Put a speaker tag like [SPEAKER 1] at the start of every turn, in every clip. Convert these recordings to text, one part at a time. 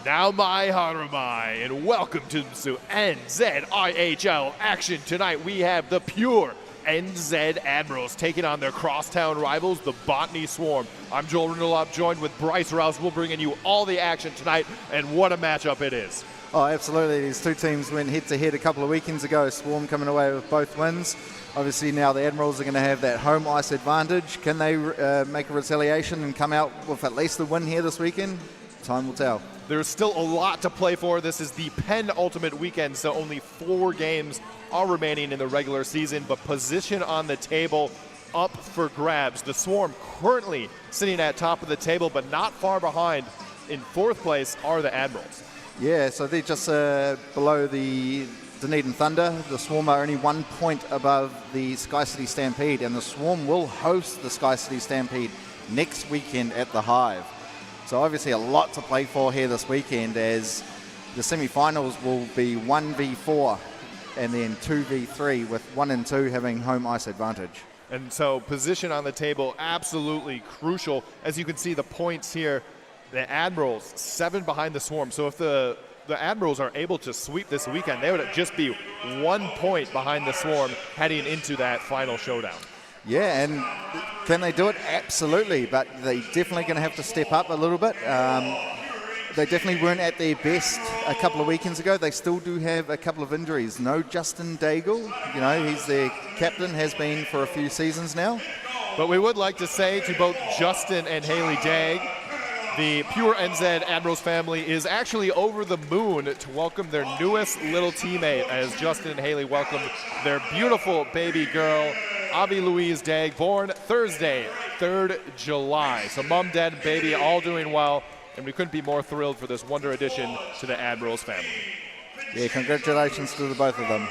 [SPEAKER 1] Now my Harumai, and welcome to NZIHL action. Tonight we have the pure NZ Admirals taking on their crosstown rivals, the Botany Swarm. I'm Joel Renulop, joined with Bryce Rouse. We'll bring in you all the action tonight, and what a matchup it is.
[SPEAKER 2] Oh, absolutely. These two teams went head-to-head a couple of weekends ago. Swarm coming away with both wins. Obviously now the Admirals are going to have that home ice advantage. Can they make a retaliation and come out with at least a win here this weekend? Time will tell.
[SPEAKER 1] There's still a lot to play for. This is the penultimate weekend, so only 4 games are remaining in the regular season, but position on the table up for grabs. The Swarm currently sitting at top of the table, but not far behind. In 4th place are the Admirals.
[SPEAKER 2] Yeah, so they're just below the Dunedin Thunder. The Swarm are only 1 point above the Sky City Stampede, and the Swarm will host the Sky City Stampede next weekend at the Hive. So obviously a lot to play for here this weekend, as the semi-finals will be 1v4 and then 2v3, with 1 and 2 having home ice advantage.
[SPEAKER 1] And so position on the table absolutely crucial. As you can see the points here, the Admirals 7 behind the Swarm. So if the Admirals are able to sweep this weekend, they would just be 1 point behind the Swarm heading into that final showdown.
[SPEAKER 2] Yeah, and can they do it? Absolutely, but they're definitely going to have to step up a little bit. They definitely weren't at their best a couple of weekends ago. They still do have a couple of injuries. No Justin Daigle, you know, he's their captain, has been for a few seasons now.
[SPEAKER 1] But we would like to say to both Justin and Haley Dagg, the pure NZ Admirals family is actually over the moon to welcome their newest little teammate, as Justin and Haley welcomed their beautiful baby girl, Avi Louise Dagg, born Thursday, 3rd July. So mom, dad, and baby all doing well, and we couldn't be more thrilled for this wonder addition to the Admirals family.
[SPEAKER 2] Yeah, congratulations to the both of them.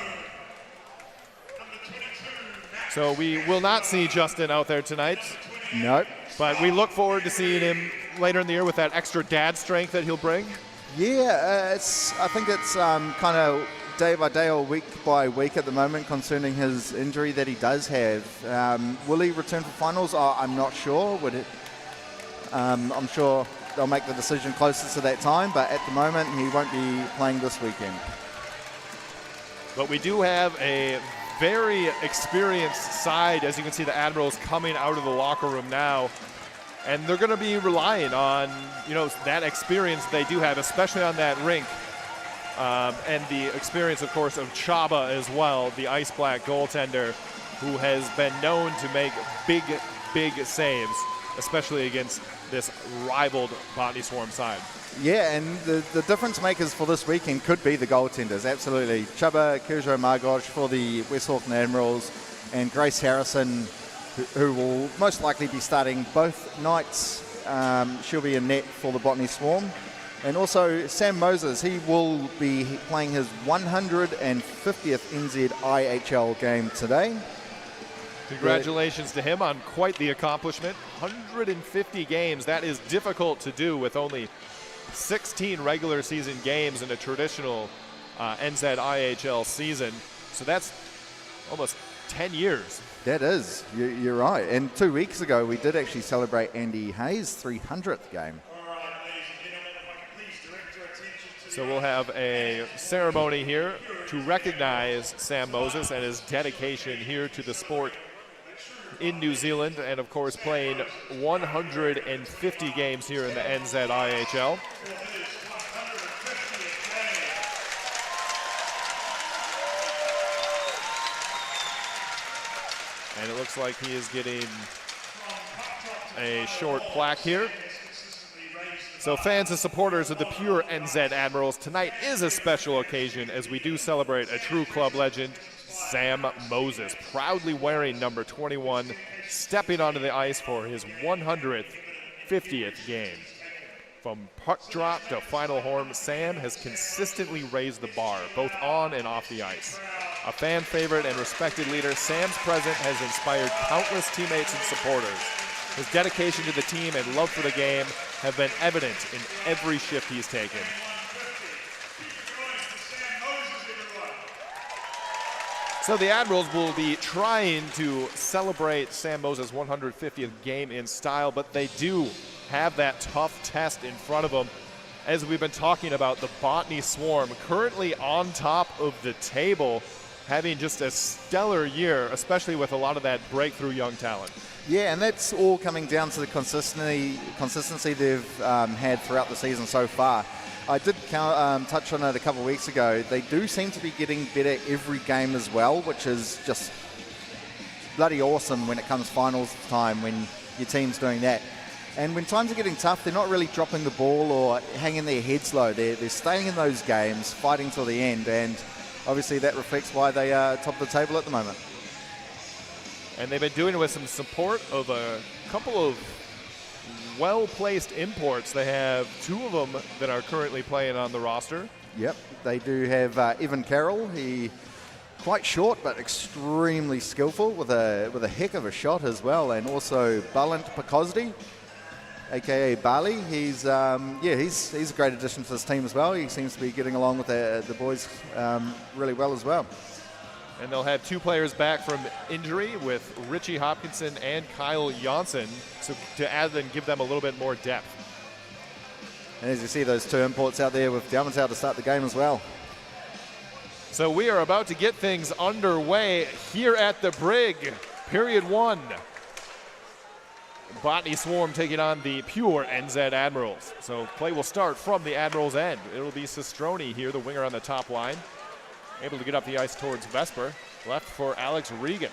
[SPEAKER 1] So we will not see Justin out there tonight.
[SPEAKER 2] Nope.
[SPEAKER 1] But we look forward to seeing him later in the year with that extra dad strength that he'll bring.
[SPEAKER 2] Yeah, I think it's kind of day by day or week by week at the moment concerning his injury that he does have. Will he return for finals? I'm not sure. I'm sure they'll make the decision closer to that time, but at the moment he won't be playing this weekend.
[SPEAKER 1] But we do have a very experienced side. As you can see, the Admirals coming out of the locker room now, and they're going to be relying on, you know, that experience they do have, especially on that rink. And the experience, of course, of Chaba as well, the Ice Black goaltender, who has been known to make big saves, especially against this rivaled Botany Swarm side.
[SPEAKER 2] Yeah, and the difference makers for this weekend could be the goaltenders, absolutely. Chaba Kurjo-Margosh for the West Auckland Admirals, and Grace Harrison, who will most likely be starting both nights. She'll be in net for the Botany Swarm. And also Sam Moses, he will be playing his 150th NZIHL game today.
[SPEAKER 1] Congratulations to him on quite the accomplishment. 150 games, that is difficult to do with only 16 regular season games in a traditional NZIHL season. So that's almost 10 years.
[SPEAKER 2] That is, you're right. And 2 weeks ago, we did actually celebrate Andy Hayes' 300th game.
[SPEAKER 1] So we'll have a ceremony here to recognize Sam Moses and his dedication here to the sport in New Zealand, and of course playing 150 games here in the NZIHL. And it looks like he is getting a short plaque here. So fans and supporters of the pure NZ Admirals, tonight is a special occasion as we do celebrate a true club legend, Sam Moses, proudly wearing number 21, stepping onto the ice for his 150th game. From puck drop to final horn, Sam has consistently raised the bar, both on and off the ice. A fan favorite and respected leader, Sam's presence has inspired countless teammates and supporters. His dedication to the team and love for the game have been evident in every shift he's taken. So the Admirals will be trying to celebrate Sam Moses' 150th game in style, but they do have that tough test in front of them as we've been talking about, the Botany Swarm currently on top of the table, having just a stellar year, especially with a lot of that breakthrough young talent.
[SPEAKER 2] Yeah, and that's all coming down to the consistency they've had throughout the season so far. I did touch on it a couple of weeks ago. They do seem to be getting better every game as well, which is just bloody awesome when it comes finals time, when your team's doing that. And when times are getting tough, they're not really dropping the ball or hanging their heads low. They're staying in those games, fighting till the end, and obviously that reflects why they are top of the table at the moment.
[SPEAKER 1] And they've been doing it with some support of a couple of well-placed imports. They have 2 of them that are currently playing on the roster.
[SPEAKER 2] Yep, they do have Evan Carroll. He quite short but extremely skillful with a heck of a shot as well, and also Balint Pakosdi, aka Bali. He's a great addition to this team as well. He seems to be getting along with the boys really well as well.
[SPEAKER 1] And they'll have 2 players back from injury with Richie Hopkinson and Kyle Janssen, so to add and give them a little bit more depth.
[SPEAKER 2] And as you see, those 2 imports out there with Diamonds out to start the game as well.
[SPEAKER 1] So we are about to get things underway here at the Brig. Period 1. Botany Swarm taking on the pure NZ Admirals. So play will start from the Admirals' end. It'll be Sestroni here, the winger on the top line. Able to get up the ice towards Vesper. Left for Alex Regan.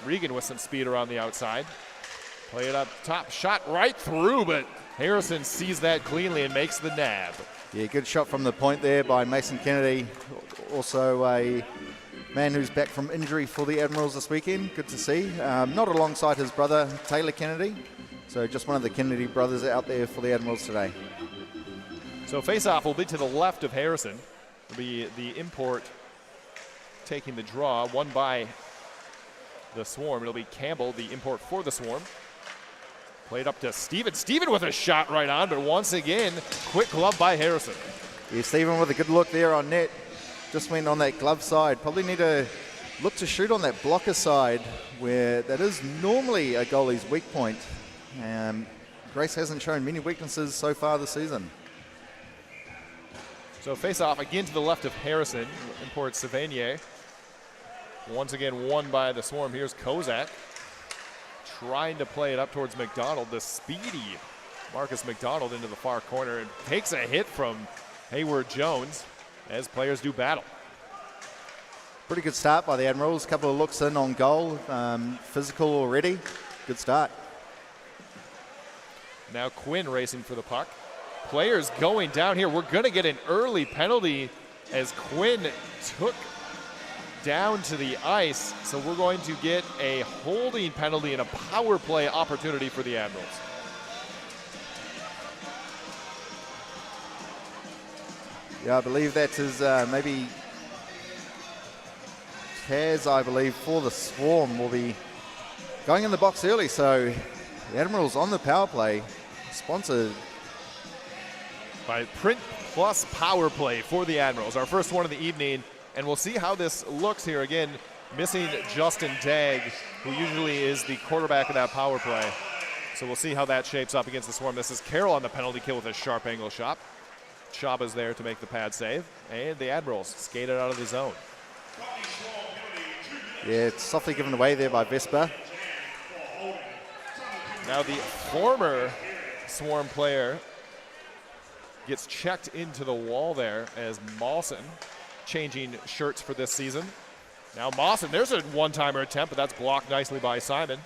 [SPEAKER 1] Regan with some speed around the outside. Play it up top. Shot right through, but Harrison sees that cleanly and makes the nab.
[SPEAKER 2] Yeah, good shot from the point there by Mason Kennedy. Also a man who's back from injury for the Admirals this weekend. Good to see. Not alongside his brother, Taylor Kennedy. So just one of the Kennedy brothers out there for the Admirals today.
[SPEAKER 1] So face-off will be to the left of Harrison. It'll be the import taking the draw, won by the Swarm. It'll be Campbell, the import for the Swarm. Played up to Steven. Steven with a shot right on, but once again, quick glove by Harrison.
[SPEAKER 2] Yeah, Steven with a good look there on net. Just went on that glove side. Probably need to look to shoot on that blocker side, where that is normally a goalie's weak point. Grace hasn't shown many weaknesses so far this season.
[SPEAKER 1] So face-off again to the left of Harrison. Import Savanier. Once again won by the Swarm. Here's Kozak. Trying to play it up towards McDonald. The speedy Marcus McDonald into the far corner. And takes a hit from Hayward Jones as players do battle.
[SPEAKER 2] Pretty good start by the Admirals. Couple of looks in on goal. Physical already. Good start.
[SPEAKER 1] Now Quinn racing for the puck. Players going down here. We're going to get an early penalty as Quinn took down to the ice. So we're going to get a holding penalty and a power play opportunity for the Admirals.
[SPEAKER 2] Yeah, I believe that is maybe Kaz, I believe, for the Swarm will be going in the box early. So the Admirals on the power play, sponsored
[SPEAKER 1] by Print Plus Power Play for the Admirals. Our first one of the evening, and we'll see how this looks here. Again, missing Justin Dagg, who usually is the quarterback of that power play. So we'll see how that shapes up against the Swarm. This is Carroll on the penalty kill with a sharp angle shot. Chaba's there to make the pad save, and the Admirals skated out of the zone.
[SPEAKER 2] Yeah, it's softly given away there by Vesper.
[SPEAKER 1] Now the former Swarm player gets checked into the wall there as Mawson changing shirts for this season. Now Mawson, there's a one-timer attempt, but that's blocked nicely by Simon.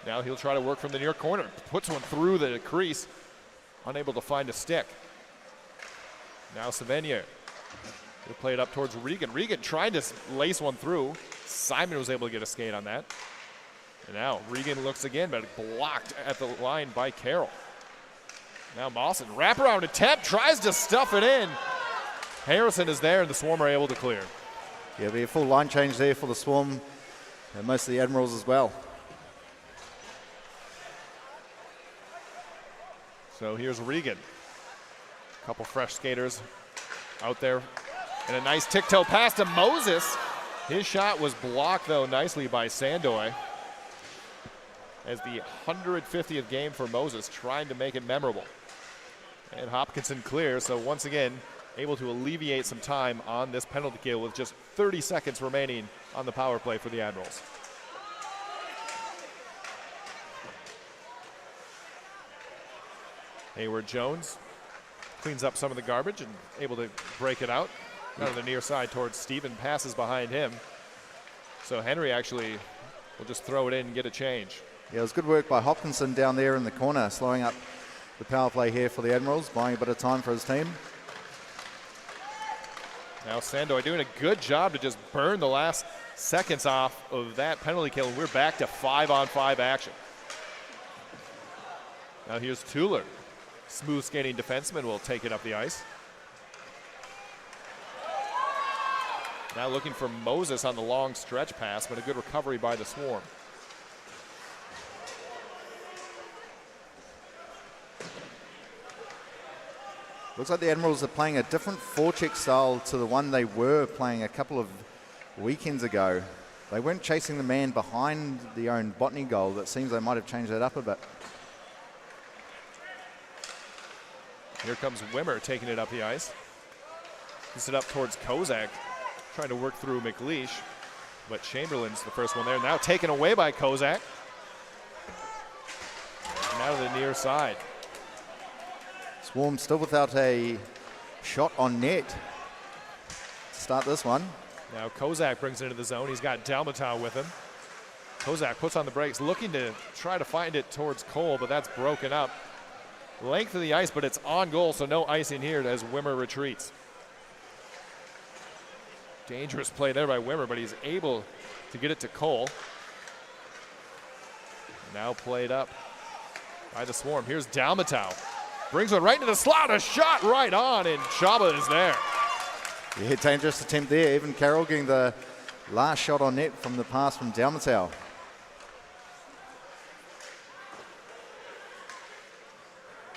[SPEAKER 1] Now he'll try to work from the near corner. Puts one through the crease, unable to find a stick. Now Savanier. He'll play it up towards Regan. Regan trying to lace one through. Simon was able to get a skate on that. And now Regan looks again, but blocked at the line by Carroll. Now Mawson, wraparound attempt, tries to stuff it in. Harrison is there, and the Swarm are able to clear.
[SPEAKER 2] Yeah, there'll be a full line change there for the Swarm and most of the Admirals as well.
[SPEAKER 1] So here's Regan. A couple fresh skaters out there. And a nice tick-toe pass to Moses. His shot was blocked, though, nicely by Sandoy. As the 150th game for Moses, trying to make it memorable. And Hopkinson clears, so once again, able to alleviate some time on this penalty kill with just 30 seconds remaining on the power play for the Admirals. Hayward Jones cleans up some of the garbage and able to break it out on the near side towards Steven, passes behind him. So Henry actually will just throw it in and get a change.
[SPEAKER 2] Yeah, it was good work by Hopkinson down there in the corner, slowing up the power play here for the Admirals, buying a bit of time for his team.
[SPEAKER 1] Now Sandoy doing a good job to just burn the last seconds off of that penalty kill. We're back to 5-on-5 action. Now here's Tuller. Smooth skating defenseman will take it up the ice. Now looking for Moses on the long stretch pass, but a good recovery by the Swarm.
[SPEAKER 2] Looks like the Admirals are playing a different forecheck style to the one they were playing a couple of weekends ago. They weren't chasing the man behind the own Botany goal. That seems they might have changed that up a bit.
[SPEAKER 1] Here comes Wimmer taking it up the ice. Puts it up towards Kozak, trying to work through McLeish, but Chamberlain's the first one there. Now taken away by Kozak. Now to the near side.
[SPEAKER 2] Swarm still without a shot on net to start this one.
[SPEAKER 1] Now Kozak brings it into the zone. He's got Dalmatow with him. Kozak puts on the brakes, looking to try to find it towards Cole, but that's broken up. Length of the ice, but it's on goal, so no icing here as Wimmer retreats. Dangerous play there by Wimmer, but he's able to get it to Cole. Now played up by the Swarm. Here's Dalmatow. Brings one right into the slot, a shot right on, and Chaba is there.
[SPEAKER 2] Yeah, dangerous attempt there. Evan Carroll getting the last shot on net from the pass from Dalmatow.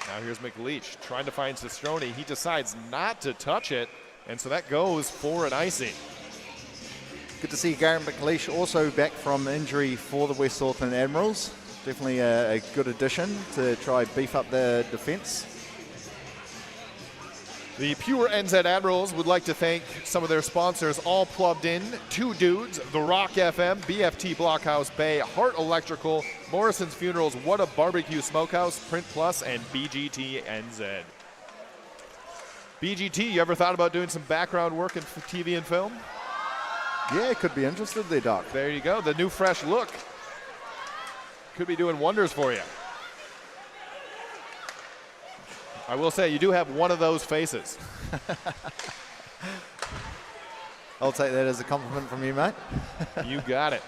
[SPEAKER 1] Now here's McLeish trying to find Cistrone. He decides not to touch it, and so that goes for an icing.
[SPEAKER 2] Good to see Garrett McLeish also back from injury for the West Auckland Admirals. Definitely a good addition to try beef up the defense.
[SPEAKER 1] The Pure NZ Admirals would like to thank some of their sponsors, all plugged in: Two Dudes, The Rock FM, BFT Blockhouse Bay, Hart Electrical, Morrison's Funerals, What a Barbecue Smokehouse, Print Plus, and BGT NZ. BGT, you ever thought about doing some background work in TV and film?
[SPEAKER 2] Yeah, could be interested there, Doc.
[SPEAKER 1] There you go, the new fresh look. Could be doing wonders for you. I will say, you do have one of those faces.
[SPEAKER 2] I'll take that as a compliment from you, mate.
[SPEAKER 1] You got it.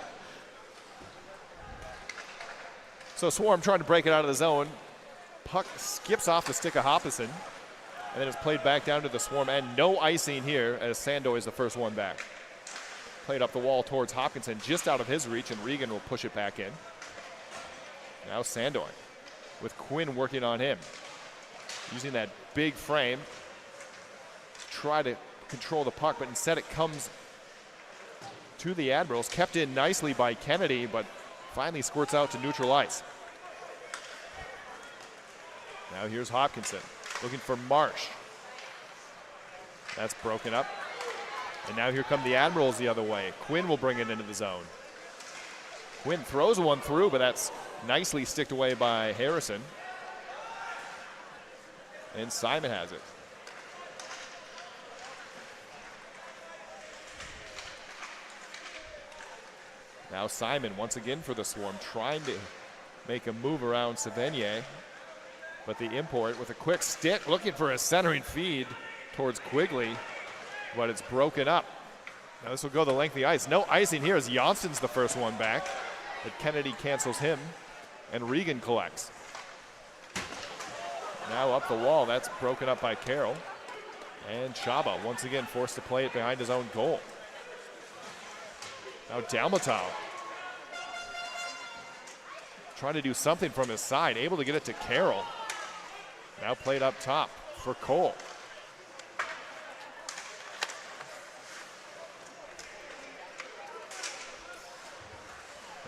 [SPEAKER 1] So Swarm trying to break it out of the zone. Puck skips off the stick of Hopkinson, and then it's played back down to the Swarm, and no icing here as Sandoy is the first one back. Played up the wall towards Hopkinson, just out of his reach, and Regan will push it back in. Now Sandoy with Quinn working on him. Using that big frame to try to control the puck, but instead it comes to the Admirals. Kept in nicely by Kennedy, but finally squirts out to neutral ice. Now here's Hopkinson looking for Marsh. That's broken up. And now here come the Admirals the other way. Quinn will bring it into the zone. Quinn throws one through, but that's nicely sticked away by Harrison. And Simon has it. Now Simon once again for the Swarm, trying to make a move around Sevigny. But the import with a quick stick, looking for a centering feed towards Quigley, but it's broken up. Now this will go the length of the ice. No icing here as Johnston's the first one back, but Kennedy cancels him, and Regan collects. Now up the wall, that's broken up by Carroll. And Chaba once again forced to play it behind his own goal. Now Dalmatow trying to do something from his side, able to get it to Carroll. Now played up top for Cole.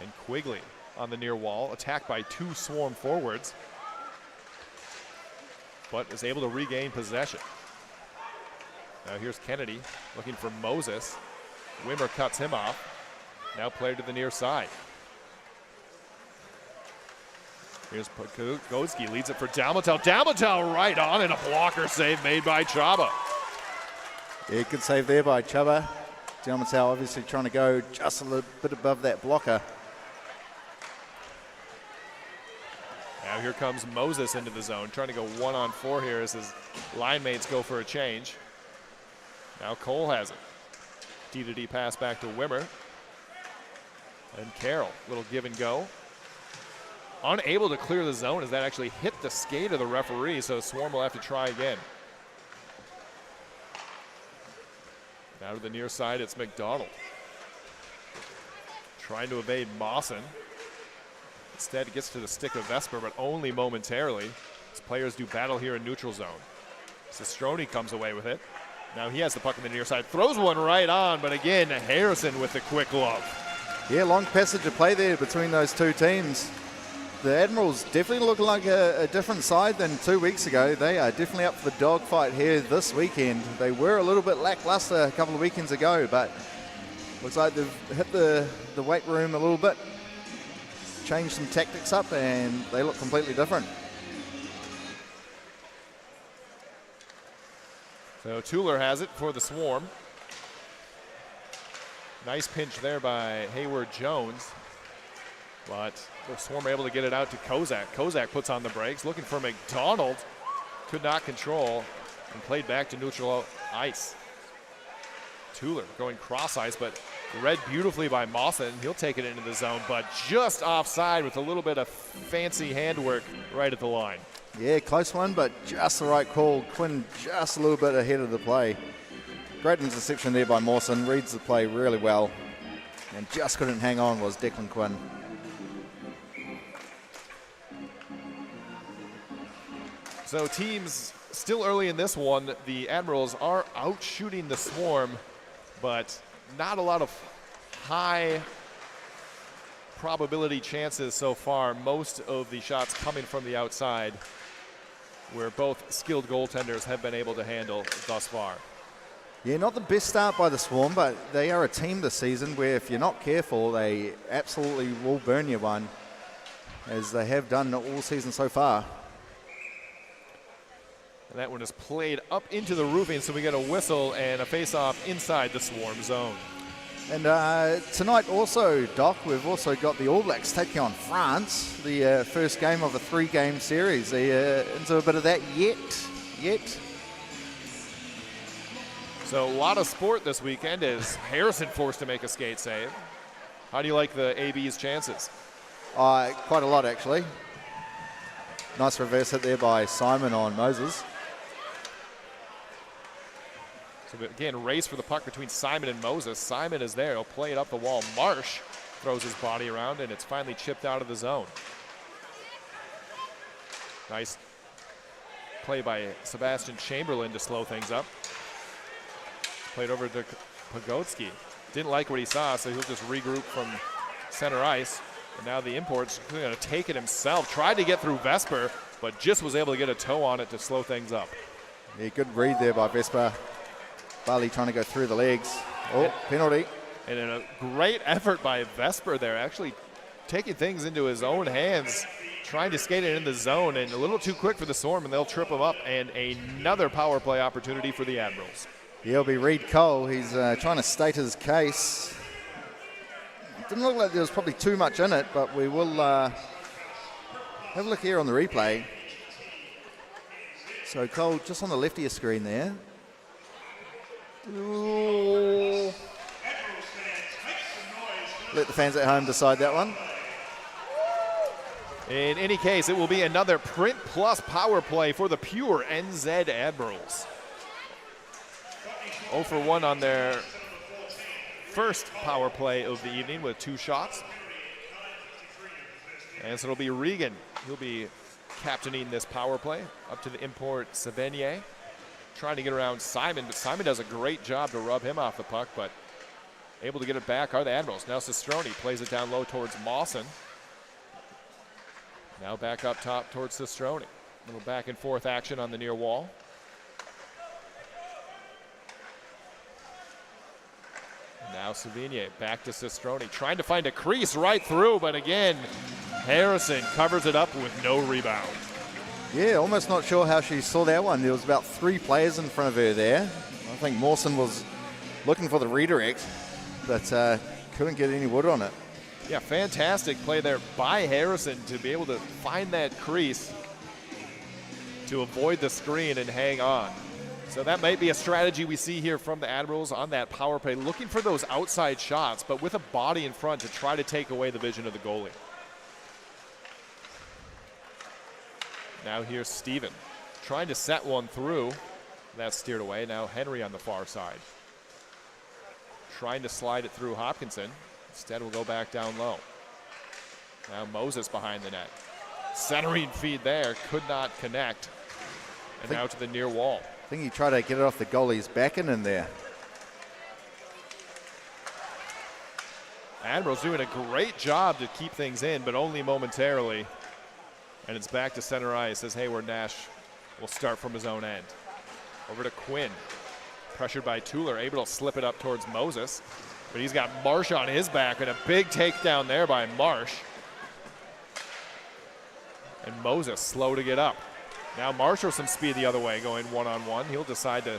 [SPEAKER 1] And Quigley on the near wall, attacked by two Swarm forwards. but is able to regain possession. Now here's Kennedy looking for Moses. Wimmer cuts him off. Now played to the near side. Here's Pogodzki, leads it for Dalmatel. Dalmatel right on, and a blocker save made by Chaba.
[SPEAKER 2] Yeah, good save there by Chaba. Dalmatel obviously trying to go just a little bit above that blocker.
[SPEAKER 1] Now here comes Moses into the zone, trying to go 1-on-4 here as his line mates go for a change. Now Cole has it. D-to-D pass back to Wimmer. And Carroll, little give and go. Unable to clear the zone as that actually hit the skate of the referee, so Swarm will have to try again. Now to the near side, it's McDonald. Trying to evade Mawson. Instead, it gets to the stick of Vesper, but only momentarily. As players do battle here in neutral zone. Sestroni comes away with it. Now he has the puck on the near side. Throws one right on, but again, Harrison with the quick love.
[SPEAKER 2] Yeah, long passage of play there between those two teams. The Admirals definitely look like a different side than 2 weeks ago. They are definitely up for the dogfight here this weekend. They were a little bit lackluster a couple of weekends ago, but looks like they've hit the weight room a little bit, changed some tactics up, and they look completely different.
[SPEAKER 1] So Tueller has it for the Swarm. Nice pinch there by Hayward Jones. But the Swarm able to get it out to Kozak. Kozak puts on the brakes, looking for McDonald. Could not control and played back to neutral ice. Tueller going cross ice, but read beautifully by Mawson. He'll take it into the zone, but just offside with a little bit of fancy handwork right at the line.
[SPEAKER 2] Yeah, close one, but just the right call. Quinn just a little bit ahead of the play. Great interception there by Mawson. Reads the play really well. And just couldn't hang on was Declan Quinn.
[SPEAKER 1] So teams still early in this one. The Admirals are out shooting the Swarm, but not a lot of high probability chances so far. Most of the shots coming from the outside, where both skilled goaltenders have been able to handle thus far.
[SPEAKER 2] Yeah, not the best start by the Swarm, but they are a team this season where if you're not careful, they absolutely will burn you one, as they have done all season so far.
[SPEAKER 1] And that one is played up into the roofing, so we get a whistle and a face-off inside the Swarm zone.
[SPEAKER 2] And tonight also, Doc, we've also got the All Blacks taking on France, the first game of a 3-game series. Are you into a bit of that yet?
[SPEAKER 1] So a lot of sport this weekend as Harrison forced to make a skate save. How do you like the AB's chances?
[SPEAKER 2] Quite a lot, actually. Nice reverse hit there by Simon on Moses.
[SPEAKER 1] So again, race for the puck between Simon and Moses. Simon is there. He'll play it up the wall. Marsh throws his body around, and it's finally chipped out of the zone. Nice play by Sebastian Chamberlain to slow things up. Played over to Pogodzki. Didn't like what he saw, so he'll just regroup from center ice. And now the import's going to take it himself. Tried to get through Vesper, but just was able to get a toe on it to slow things up.
[SPEAKER 2] Yeah, good read there by Vesper. Bali trying to go through the legs. Oh, penalty.
[SPEAKER 1] And a great effort by Vesper there, actually taking things into his own hands, trying to skate it in the zone, and a little too quick for the Swarm, and they'll trip him up. And another power play opportunity for the Admirals.
[SPEAKER 2] Yeah, it'll be Reed Cole. He's trying to state his case. Didn't look like there was probably too much in it, but we will have a look here on the replay. So Cole just on the left of your screen there. Ooh. Let the fans at home decide that one.
[SPEAKER 1] In any case, it will be another Print Plus power play for the pure NZ Admirals. 0 for 1 on their first power play of the evening with 2 shots. And so it'll be Regan. He'll be captaining this power play up to the import Savigny. Trying to get around Simon, but Simon does a great job to rub him off the puck, but able to get it back are the Admirals. Now Sestroni plays it down low towards Mawson. Now back up top towards Sestroni. Little back and forth action on the near wall. Now Savigny back to Sistroni, trying to find a crease right through, but again, Harrison covers it up with no rebound.
[SPEAKER 2] Yeah, almost not sure how she saw that one. There was about 3 players in front of her there. I think Mawson was looking for the redirect, but couldn't get any wood on it.
[SPEAKER 1] Yeah, fantastic play there by Harrison to be able to find that crease to avoid the screen and hang on. So that might be a strategy we see here from the Admirals on that power play, looking for those outside shots, but with a body in front to try to take away the vision of the goalie. Now here's Steven trying to set one through. That's steered away. Now Henry on the far side. Trying to slide it through Hopkinson. Instead we'll go back down low. Now Moses behind the net. Centering feed there, could not connect. And now to the near wall.
[SPEAKER 2] I think he tried to get it off the goalie's back end in there.
[SPEAKER 1] Admirals doing a great job to keep things in, but only momentarily. And it's back to center ice as Hayward Nash will start from his own end. Over to Quinn. Pressured by Tuller, able to slip it up towards Moses. But he's got Marsh on his back, and a big takedown there by Marsh. And Moses slow to get up. Now Marsh with some speed the other way, going one-on-one. He'll decide to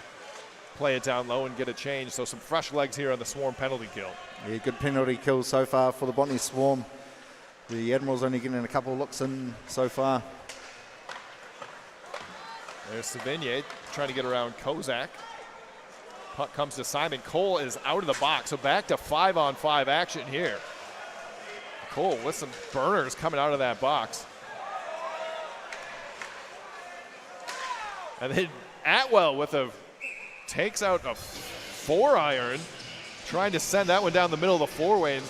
[SPEAKER 1] play it down low and get a change. So some fresh legs here on the Swarm penalty kill. Yeah,
[SPEAKER 2] good penalty kill so far for the Botany Swarm. The Admirals only getting a couple of looks in so far.
[SPEAKER 1] There's Savigny trying to get around Kozak. Puck comes to Simon. Cole is out of the box, so back to 5-on-5 action here. Cole with some burners coming out of that box. And then Atwell with takes out a 4-iron, trying to send that one down the middle of the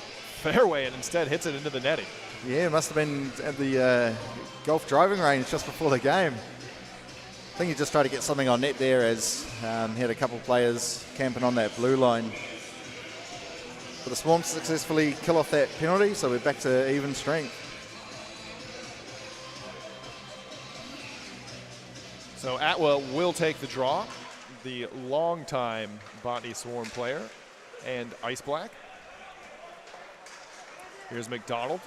[SPEAKER 1] fairway, and instead hits it into the netting.
[SPEAKER 2] Yeah, it must have been at the golf driving range just before the game. I think he just tried to get something on net there as he had a couple of players camping on that blue line. But the Swarm successfully kill off that penalty, so we're back to even strength.
[SPEAKER 1] So Atwell will take the draw, the longtime Botany Swarm player, and Ice Black. Here's McDonald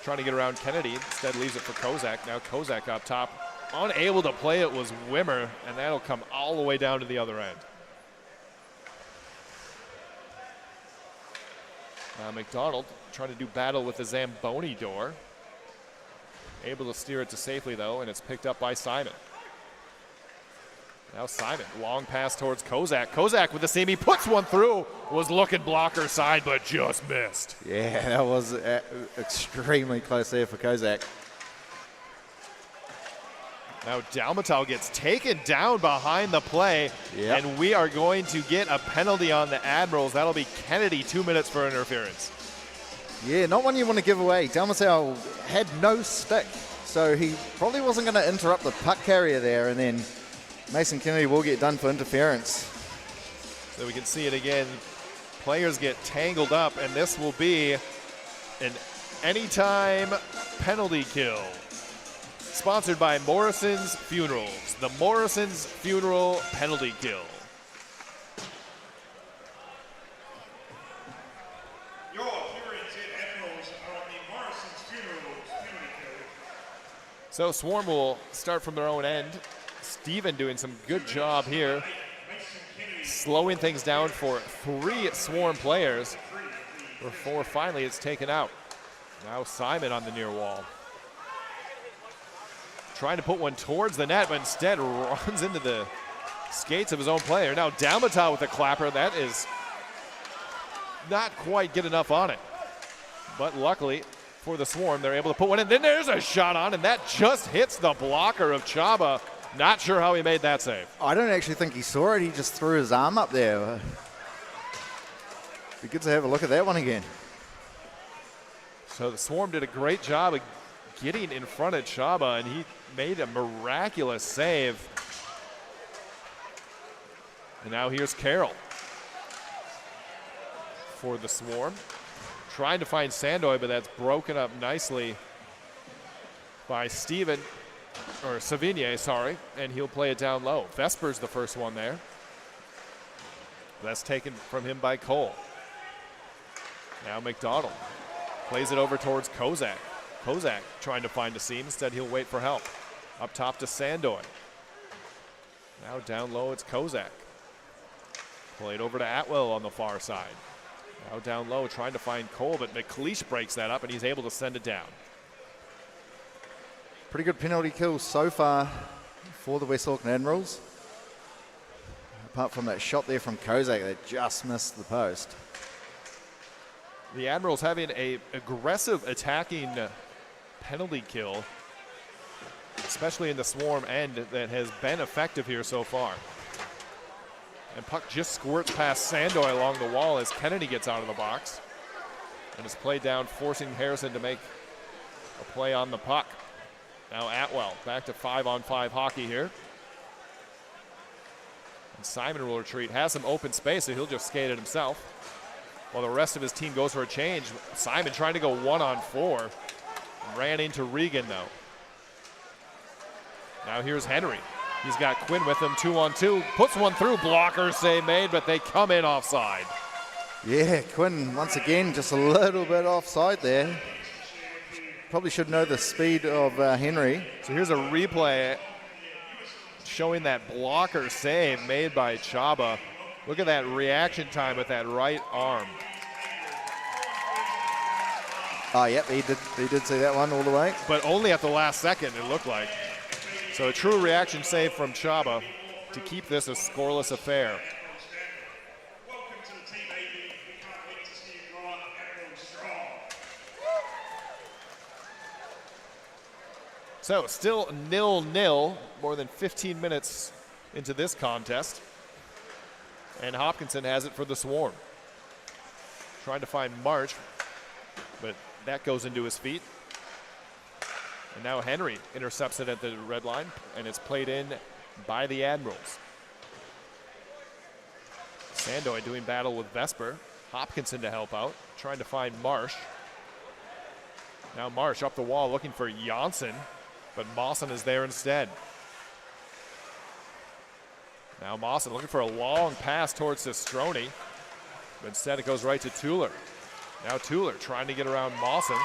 [SPEAKER 1] trying to get around Kennedy. Instead leaves it for Kozak. Now Kozak up top. Unable to play it was Wimmer, and that'll come all the way down to the other end. Now McDonald trying to do battle with the Zamboni door. Able to steer it to safely though, and it's picked up by Simon. Now Simon, long pass towards Kozak. Kozak with the seam, he puts one through. Was looking blocker side, but just missed.
[SPEAKER 2] Yeah, that was extremely close there for Kozak.
[SPEAKER 1] Now Dalmatal gets taken down behind the play, and we are going to get a penalty on the Admirals. That'll be Kennedy, 2 minutes for interference.
[SPEAKER 2] Yeah, not one you want to give away. Dalmatal had no stick, so he probably wasn't going to interrupt the puck carrier there, and then Mason Kennedy will get done for interference.
[SPEAKER 1] So we can see it again. Players get tangled up, and this will be an anytime penalty kill. Sponsored by Morrison's Funerals. The Morrison's Funeral penalty kill.
[SPEAKER 3] Your appearance in Admirals are on the Morrison's Funerals penalty kill.
[SPEAKER 1] So Swarm will start from their own end. Steven doing some good job here, slowing things down for 3 Swarm players before finally it's taken out. Now Simon on the near wall. Trying to put one towards the net, but instead runs into the skates of his own player. Now Dalmatal with a clapper. That is not quite get enough on it. But luckily for the Swarm, they're able to put one in. Then there's a shot on, and that just hits the blocker of Chaba. Not sure how he made that save.
[SPEAKER 2] I don't actually think he saw it. He just threw his arm up there. Be good to have a look at that one again.
[SPEAKER 1] So the Swarm did a great job of getting in front of Chaba, and he made a miraculous save. And now here's Carroll for the Swarm. Trying to find Sandoy, but that's broken up nicely by Steven. or Savigny, sorry, and he'll play it down low. Vesper's the first one there. That's taken from him by Cole. Now McDonald plays it over towards Kozak. Kozak trying to find a seam. Instead, he'll wait for help. Up top to Sandoy. Now down low, it's Kozak. Played over to Atwell on the far side. Now down low, trying to find Cole, but McLeish breaks that up, and he's able to send it down.
[SPEAKER 2] Pretty good penalty kill so far for the West Auckland Admirals. Apart from that shot there from Kozak that just missed the post.
[SPEAKER 1] The Admirals having a aggressive attacking penalty kill, especially in the swarm end, that has been effective here so far. And puck just squirts past Sandoy along the wall as Kennedy gets out of the box. And is played down, forcing Harrison to make a play on the puck. Now Atwell back to 5-on-5 hockey here. And Simon will retreat, has some open space, so he'll just skate it himself. While the rest of his team goes for a change. Simon trying to go 1-on-4. Ran into Regan though. Now here's Henry. He's got Quinn with him, 2-on-2. Puts one through, blocker save made, but they come in offside.
[SPEAKER 2] Yeah, Quinn once again just a little bit offside there. Probably should know the speed of Henry.
[SPEAKER 1] So here's a replay showing that blocker save made by Chaba. Look at that reaction time with that right arm.
[SPEAKER 2] Oh, yep, he did see that one all the way.
[SPEAKER 1] But only at the last second, it looked like. So a true reaction save from Chaba to keep this a scoreless affair.
[SPEAKER 3] Welcome to the team, AB. We can't wait to see you go on Admirals strong.
[SPEAKER 1] So still 0-0, more than 15 minutes into this contest. And Hopkinson has it for the Swarm. Trying to find March, but that goes into his feet. And now Henry intercepts it at the red line, and it's played in by the Admirals. Sandoy doing battle with Vesper. Hopkinson to help out, trying to find Marsh. Now Marsh up the wall looking for Janssen, but Mawson is there instead. Now Mawson looking for a long pass towards Sistroni, but instead it goes right to Tuller. Now Tuller trying to get around Mawson.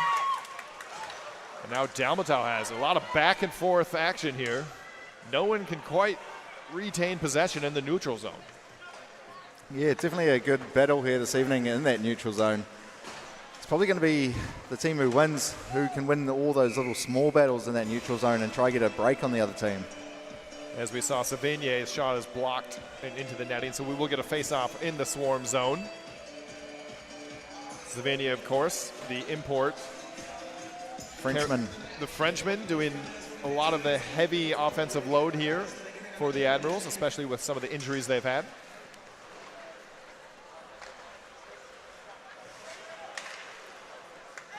[SPEAKER 1] And now Dalmatau has a lot of back and forth action here. No one can quite retain possession in the neutral zone.
[SPEAKER 2] Yeah, definitely a good battle here this evening in that neutral zone. It's probably going to be the team who wins, who can win all those little small battles in that neutral zone and try to get a break on the other team.
[SPEAKER 1] As we saw, Savigny's shot is blocked and into the netting, so we will get a face-off in the Swarm zone. Savigny, of course, the import.
[SPEAKER 2] Frenchman.
[SPEAKER 1] The Frenchman doing a lot of the heavy offensive load here for the Admirals, especially with some of the injuries they've had.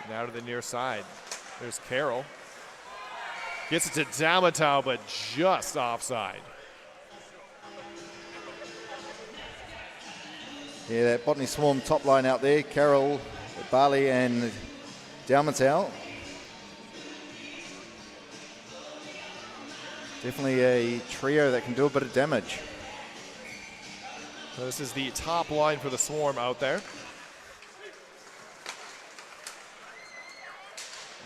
[SPEAKER 1] Now to the near side. There's Carroll. Gets it to Dalmatau, but just offside.
[SPEAKER 2] Yeah, that Botany Swarm top line out there. Carroll, Barley and Dalmatau. Definitely a trio that can do a bit of damage.
[SPEAKER 1] So this is the top line for the Swarm out there.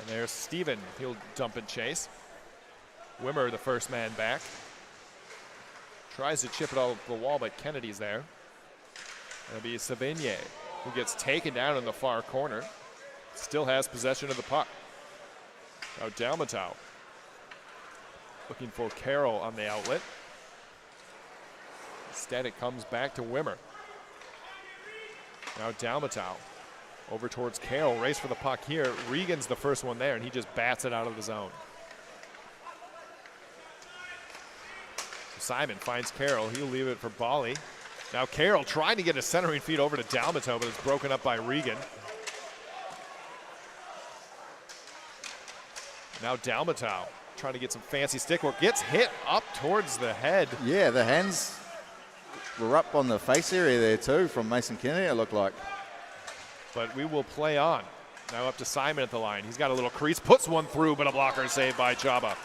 [SPEAKER 1] And there's Steven. He'll dump and chase. Wimmer, the first man back. Tries to chip it off the wall, but Kennedy's there. It'll be Savigny, who gets taken down in the far corner. Still has possession of the puck. Now Dalmatau. Looking for Carroll on the outlet. Instead, it comes back to Wimmer. Now Dalmatau over towards Carroll. Race for the puck here. Regan's the first one there, and he just bats it out of the zone. Simon finds Carroll. He'll leave it for Bali. Now Carroll trying to get a centering feed over to Dalmatau, but it's broken up by Regan. Now Dalmatau trying to get some fancy stick work. Gets hit up towards the head.
[SPEAKER 2] Yeah, the hands were up on the face area there too from Mason Kennedy, it looked like.
[SPEAKER 1] But we will play on. Now up to Simon at the line. He's got a little crease, puts one through, but a blocker saved by Chaba.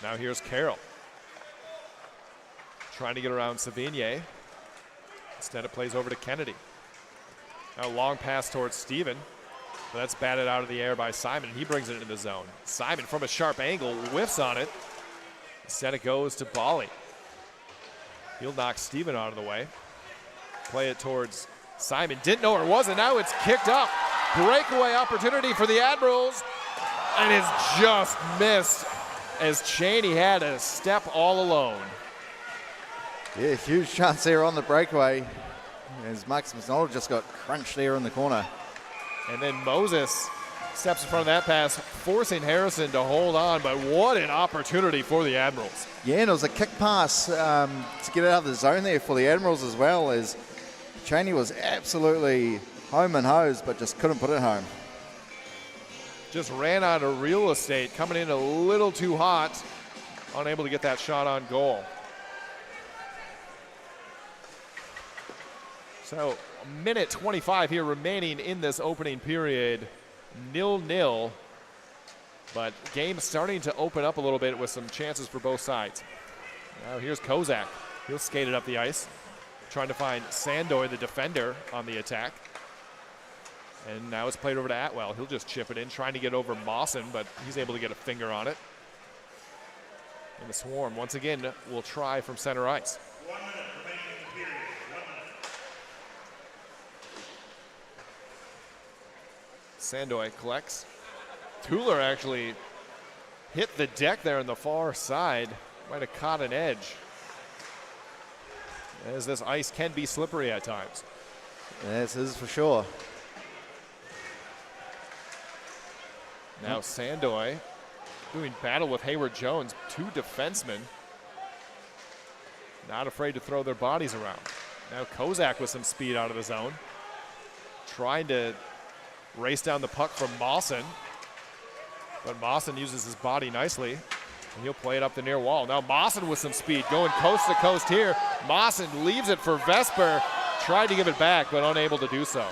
[SPEAKER 1] Now here's Carroll. Trying to get around Savigny. Instead it plays over to Kennedy. Now long pass towards Steven. But that's batted out of the air by Simon. He brings it into the zone. Simon from a sharp angle whiffs on it. Instead it goes to Bali. He'll knock Steven out of the way. Play it towards Simon. Didn't know where it was, and now it's kicked up. Breakaway opportunity for the Admirals. And it's just missed as Cheney had a step all alone.
[SPEAKER 2] Yeah, huge chance there on the breakaway. As Max McDonald just got crunched there in the corner.
[SPEAKER 1] And then Moses steps in front of that pass, forcing Harrison to hold on, but what an opportunity for the Admirals.
[SPEAKER 2] Yeah, and it was a kick pass to get out of the zone there for the Admirals as well, as Cheney was absolutely home and hose, but just couldn't put it home.
[SPEAKER 1] Just ran out of real estate, coming in a little too hot, unable to get that shot on goal. So, a minute 25 here remaining in this opening period. 0-0, but game starting to open up a little bit with some chances for both sides. Now here's Kozak. He'll skate it up the ice, trying to find Sandoy, the defender, on the attack. And now it's played over to Atwell. He'll just chip it in, trying to get over Mawson, but he's able to get a finger on it. And the Swarm, once again, will try from center ice.
[SPEAKER 3] 1 minute remaining in the period. 1 minute.
[SPEAKER 1] Sandoy collects. Tuller actually hit the deck there on the far side. Might have caught an edge, as this ice can be slippery at times.
[SPEAKER 2] This is for sure.
[SPEAKER 1] Now Sandoy doing battle with Hayward Jones, two defensemen. Not afraid to throw their bodies around. Now Kozak with some speed out of the zone. Trying to race down the puck from Mawson. But Mawson uses his body nicely. And he'll play it up the near wall. Now Mawson with some speed, going coast to coast here. Mawson leaves it for Vesper. Tried to give it back, but unable to do so.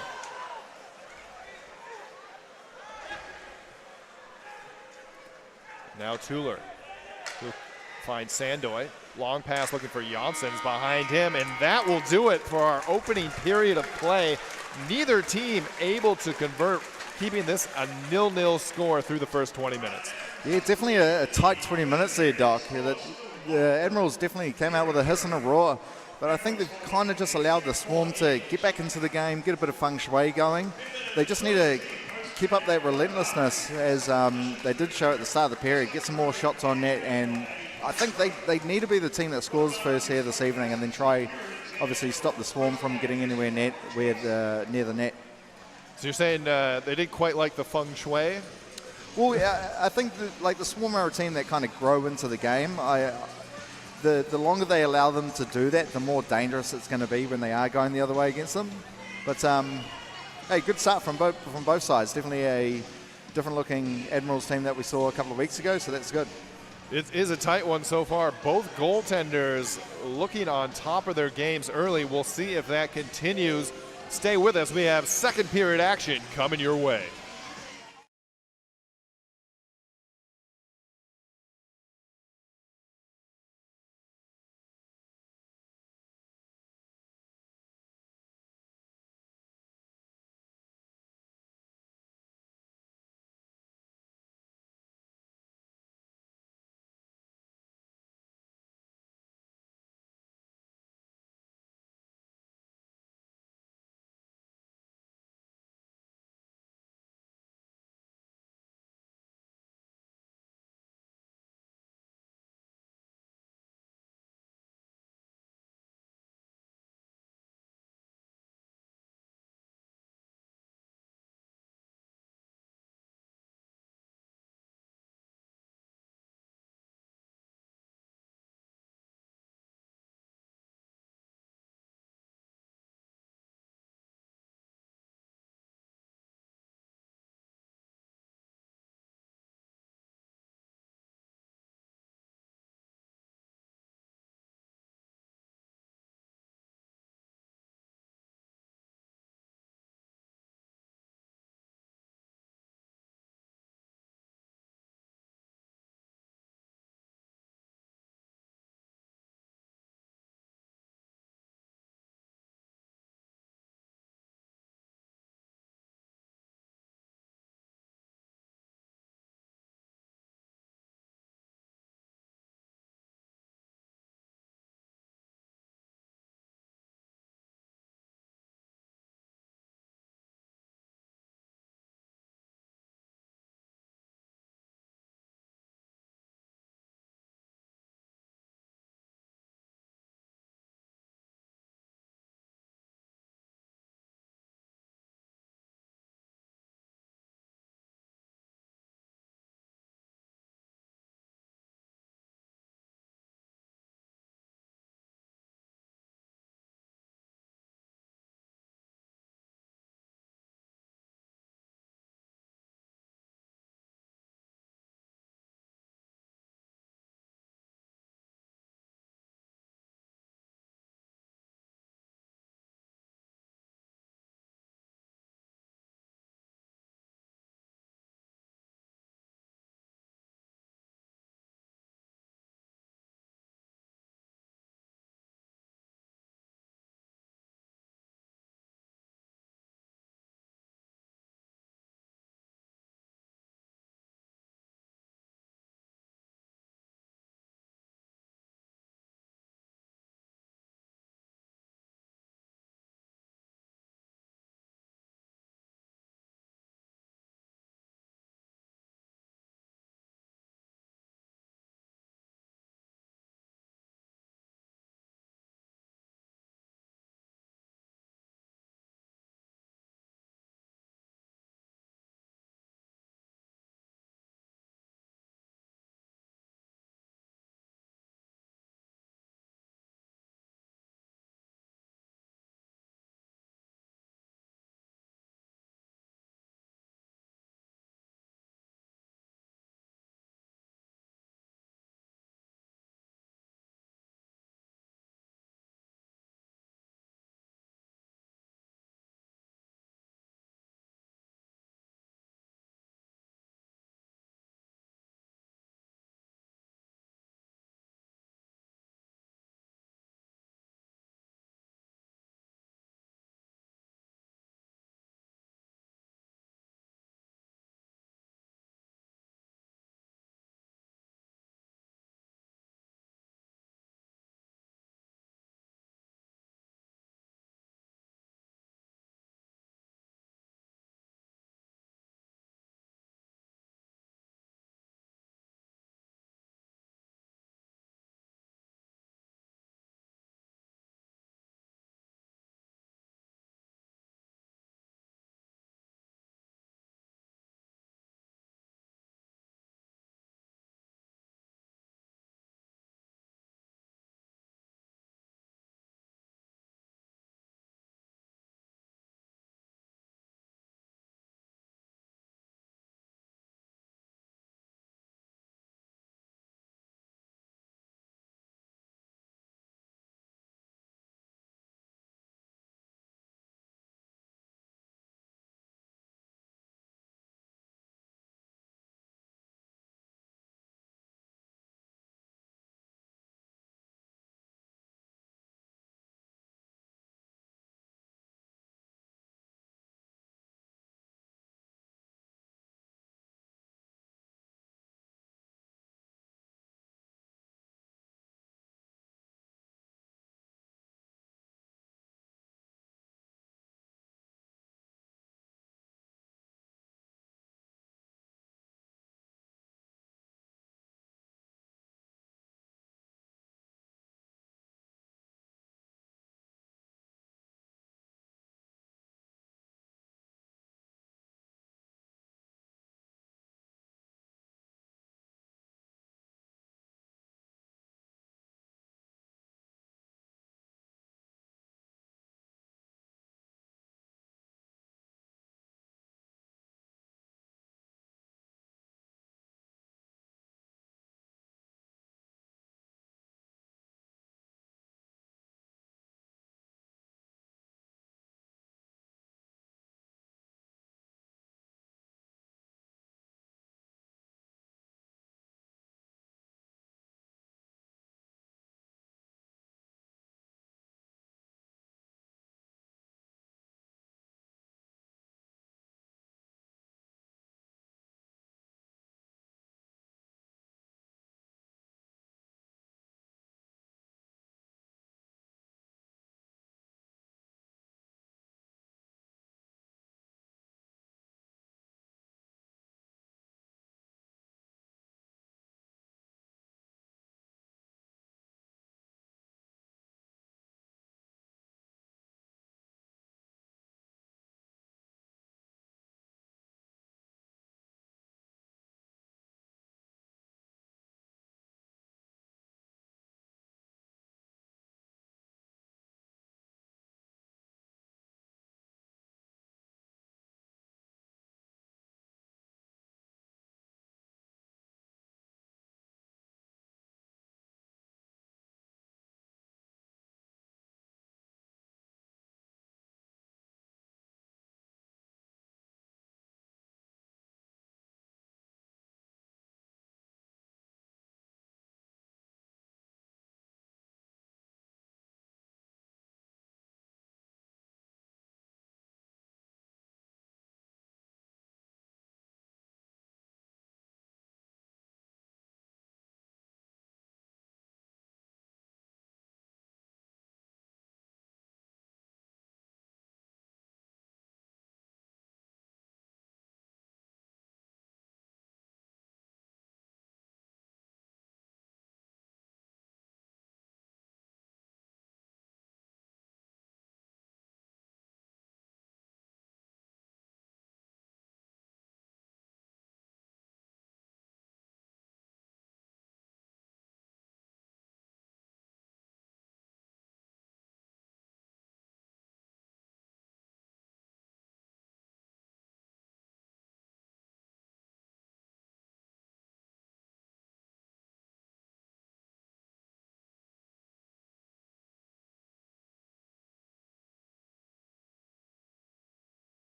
[SPEAKER 1] Now Tuller, who finds Sandoy. Long pass looking for Janssens behind him, and that will do it for our opening period of play. Neither team able to convert, keeping this a 0-0 score through the first 20 minutes.
[SPEAKER 2] Yeah, definitely a tight 20 minutes there, Doc. Yeah, the Admirals definitely came out with a hiss and a roar, but I think they've kind of just allowed the Swarm to get back into the game, get a bit of feng shui going. They just need to keep up that relentlessness, as they did show at the start of the period, get some more shots on net, and I think they need to be the team that scores first here this evening, and then try, obviously, stop the Swarm from getting anywhere near the net.
[SPEAKER 1] So you're saying they didn't quite like the feng shui?
[SPEAKER 2] Well, I think the Swarm are a team that kind of grow into the game. The longer they allow them to do that, the more dangerous it's going to be when they are going the other way against them. But hey, good start from both sides. Definitely a different-looking Admirals team that we saw a couple of weeks ago, so that's good.
[SPEAKER 1] It is a tight one so far. Both goaltenders looking on top of their games early. We'll see if that continues. Stay with us. We have second period action coming your way.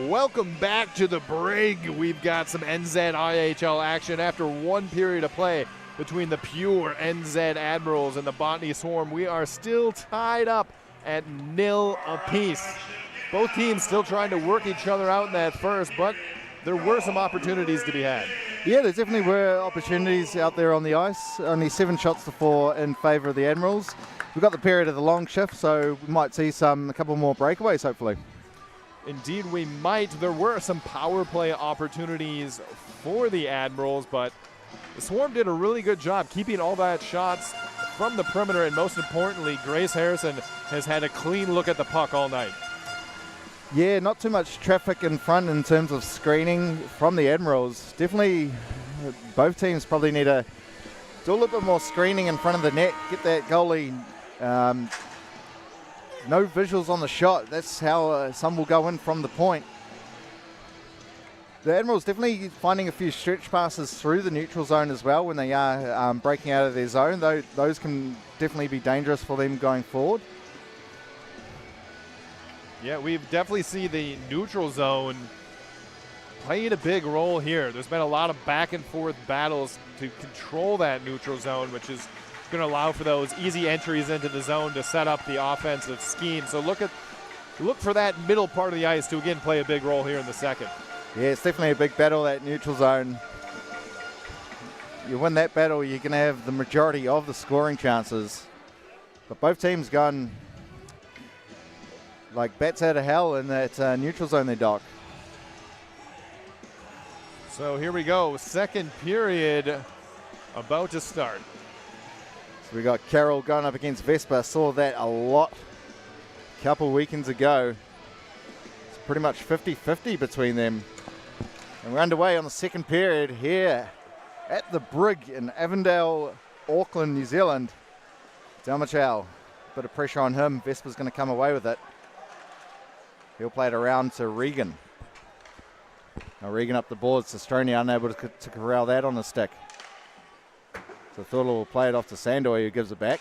[SPEAKER 1] Welcome back to the Brig. We've got some NZIHL action after one period of play between the pure NZ Admirals and the Botany Swarm. We are still tied up at 0 apiece. Both teams still trying to work each other out in that first, but there were some opportunities to be had.
[SPEAKER 2] Yeah, there definitely were opportunities out there on the ice. Only 7 shots to 4 in favour of the Admirals. We've got the period of the long shift, so we might see a couple more breakaways, hopefully.
[SPEAKER 1] Indeed, we might. There were some power play opportunities for the Admirals, but the Swarm did a really good job keeping all that shots from the perimeter, and most importantly, Grace Harrison has had a clean look at the puck all night.
[SPEAKER 2] Yeah, not too much traffic in front in terms of screening from the Admirals. Definitely, both teams probably need to do a little bit more screening in front of the net, get that goalie. No visuals on the shot. That's how some will go in from the point. The Admirals definitely finding a few stretch passes through the neutral zone as well when they are breaking out of their zone. Those can definitely be dangerous for them going forward.
[SPEAKER 1] Yeah, we've definitely seen the neutral zone playing a big role here. There's been a lot of back and forth battles to control that neutral zone, which is going to allow for those easy entries into the zone to set up the offensive scheme. So look for that middle part of the ice to again play a big role here in the second.
[SPEAKER 2] Yeah, it's definitely a big battle, that neutral zone. You win that battle, you're going to have the majority of the scoring chances. But both teams gone like bats out of hell in that neutral zone there, Doc.
[SPEAKER 1] So here we go, second period about to start.
[SPEAKER 2] So we got Carroll going up against Vespa. Saw that a lot a couple weekends ago. It's pretty much 50-50 between them. And we're underway on the second period here at the Brig in Avondale, Auckland, New Zealand. NZIHL, bit of pressure on him. Vespa's going to come away with it. He'll play it around to Regan. Now Regan up the boards. Sastroni unable to corral that on the stick. So Thula will play it off to Sandoy, who gives it back.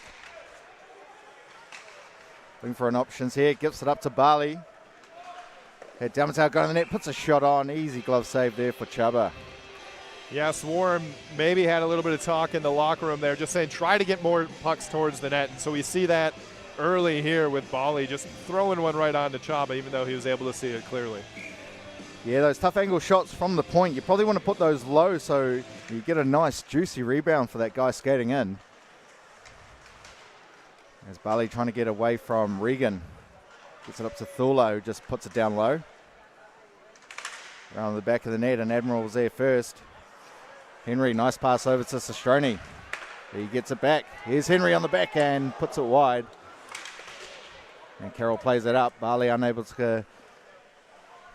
[SPEAKER 2] Looking for an options here. Gives it up to Bali. Had NZIHL going to the net. Puts a shot on. Easy glove save there for Chubba.
[SPEAKER 1] Yeah, Swarm maybe had a little bit of talk in the locker room there, just saying try to get more pucks towards the net. And so we see that early here with Bali just throwing one right on to Chaba, even though he was able to see it clearly.
[SPEAKER 2] Yeah, those tough angle shots from the point, you probably want to put those low so you get a nice juicy rebound for that guy skating in. There's Bali trying to get away from Regan. Gets it up to Thula, who just puts it down low. Around the back of the net, and Admiral was there first. Henry, nice pass over to Sastroni. He gets it back. Here's Henry on the backhand, puts it wide. And Carroll plays it up. Bali unable to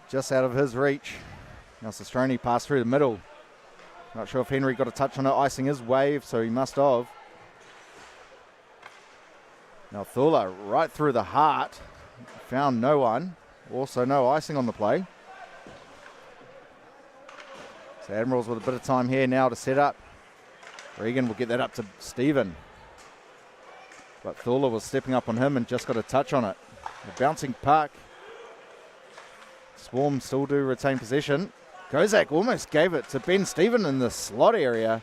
[SPEAKER 2] just out of his reach. Now Sastroni passed through the middle. Not sure if Henry got a touch on it, icing his wave, so he must have. Now Thula right through the heart. Found no one. Also no icing on the play. So Admirals with a bit of time here now to set up. Regan will get that up to Stephen. But Thula was stepping up on him and just got a touch on it. A bouncing puck. Swarm still do retain possession. Kozak almost gave it to Ben Stephen in the slot area.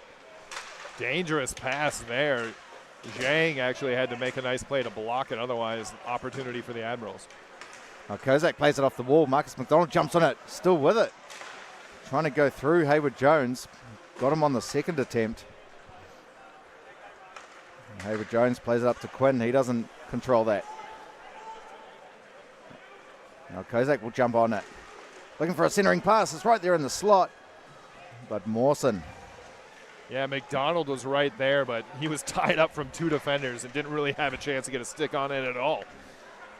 [SPEAKER 1] Dangerous pass there. Zhang actually had to make a nice play to block it, otherwise opportunity for the Admirals.
[SPEAKER 2] Now Kozak plays it off the wall. Marcus McDonald jumps on it, still with it. Trying to go through Hayward Jones. Got him on the second attempt. And Hayward Jones plays it up to Quinn. He doesn't control that. Now Kozak will jump on it. Looking for a centering pass. It's right there in the slot. But Mawson.
[SPEAKER 1] Yeah, McDonald was right there, but he was tied up from 2 defenders and didn't really have a chance to get a stick on it at all.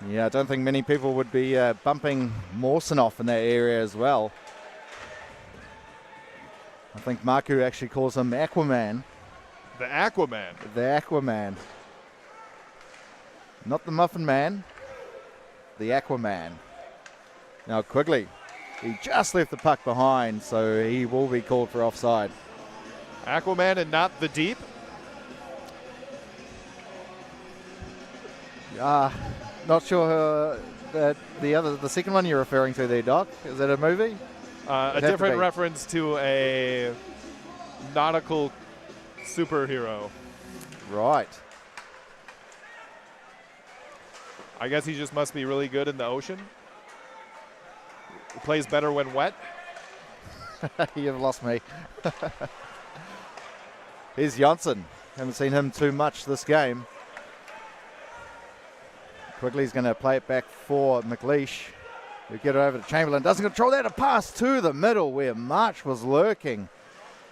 [SPEAKER 2] Yeah, I don't think many people would be bumping Mawson off in that area as well. I think Marku actually calls him Aquaman.
[SPEAKER 1] The Aquaman.
[SPEAKER 2] The Aquaman. Not the Muffin Man. The Aquaman. Now Quigley. He just left the puck behind, so he will be called for offside.
[SPEAKER 1] Aquaman and not the Deep?
[SPEAKER 2] Not sure the second one you're referring to there, Doc? Is that a movie?
[SPEAKER 1] A different reference to a nautical superhero.
[SPEAKER 2] Right.
[SPEAKER 1] I guess he just must be really good in the ocean. He plays better when wet.
[SPEAKER 2] You've lost me. Here's Janssen. Haven't seen him too much this game. Quigley's going to play it back for McLeish. We get it over to Chamberlain. Doesn't control that. A pass to the middle where March was lurking.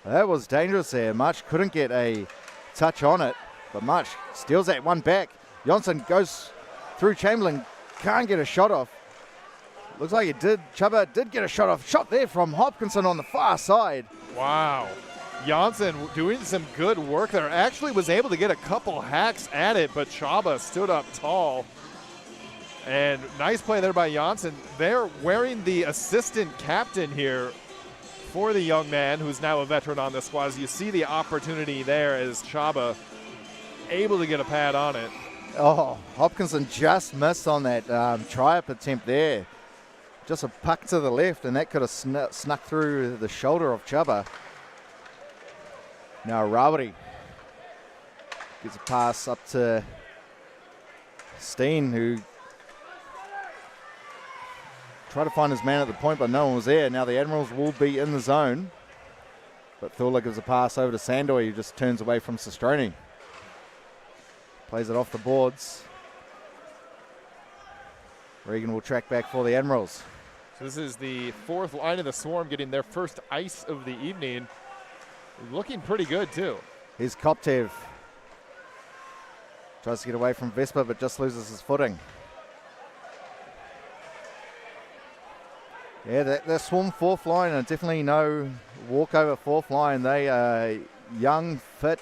[SPEAKER 2] That was dangerous there. March couldn't get a touch on it, but March steals that one back. Janssen goes through Chamberlain. Can't get a shot off. Looks like it did. Chuba did get a shot off. Shot there from Hopkinson on the far side.
[SPEAKER 1] Wow. Janssen doing some good work there. Actually was able to get a couple hacks at it, but Chaba stood up tall. And nice play there by Janssen. They're wearing the assistant captain here for the young man who's now a veteran on the squad. As you see the opportunity there as Chaba able to get a pad on it.
[SPEAKER 2] Oh, Hopkinson just missed on that try-up attempt there. Just a puck to the left, and that could have snuck through the shoulder of Chaba. Now Rawari gets a pass up to Steen, who tried to find his man at the point, but no one was there. Now the Admirals will be in the zone, but Thula gives a pass over to Sandoy, who just turns away from Sestroni. Plays it off the boards. Regan will track back for the Admirals.
[SPEAKER 1] So this is the fourth line of the Swarm getting their first ice of the evening. Looking pretty good, too.
[SPEAKER 2] Here's Koptev. Tries to get away from Vespa, but just loses his footing. Yeah, that Swarm fourth line, and definitely no walkover fourth line. They are young, fit,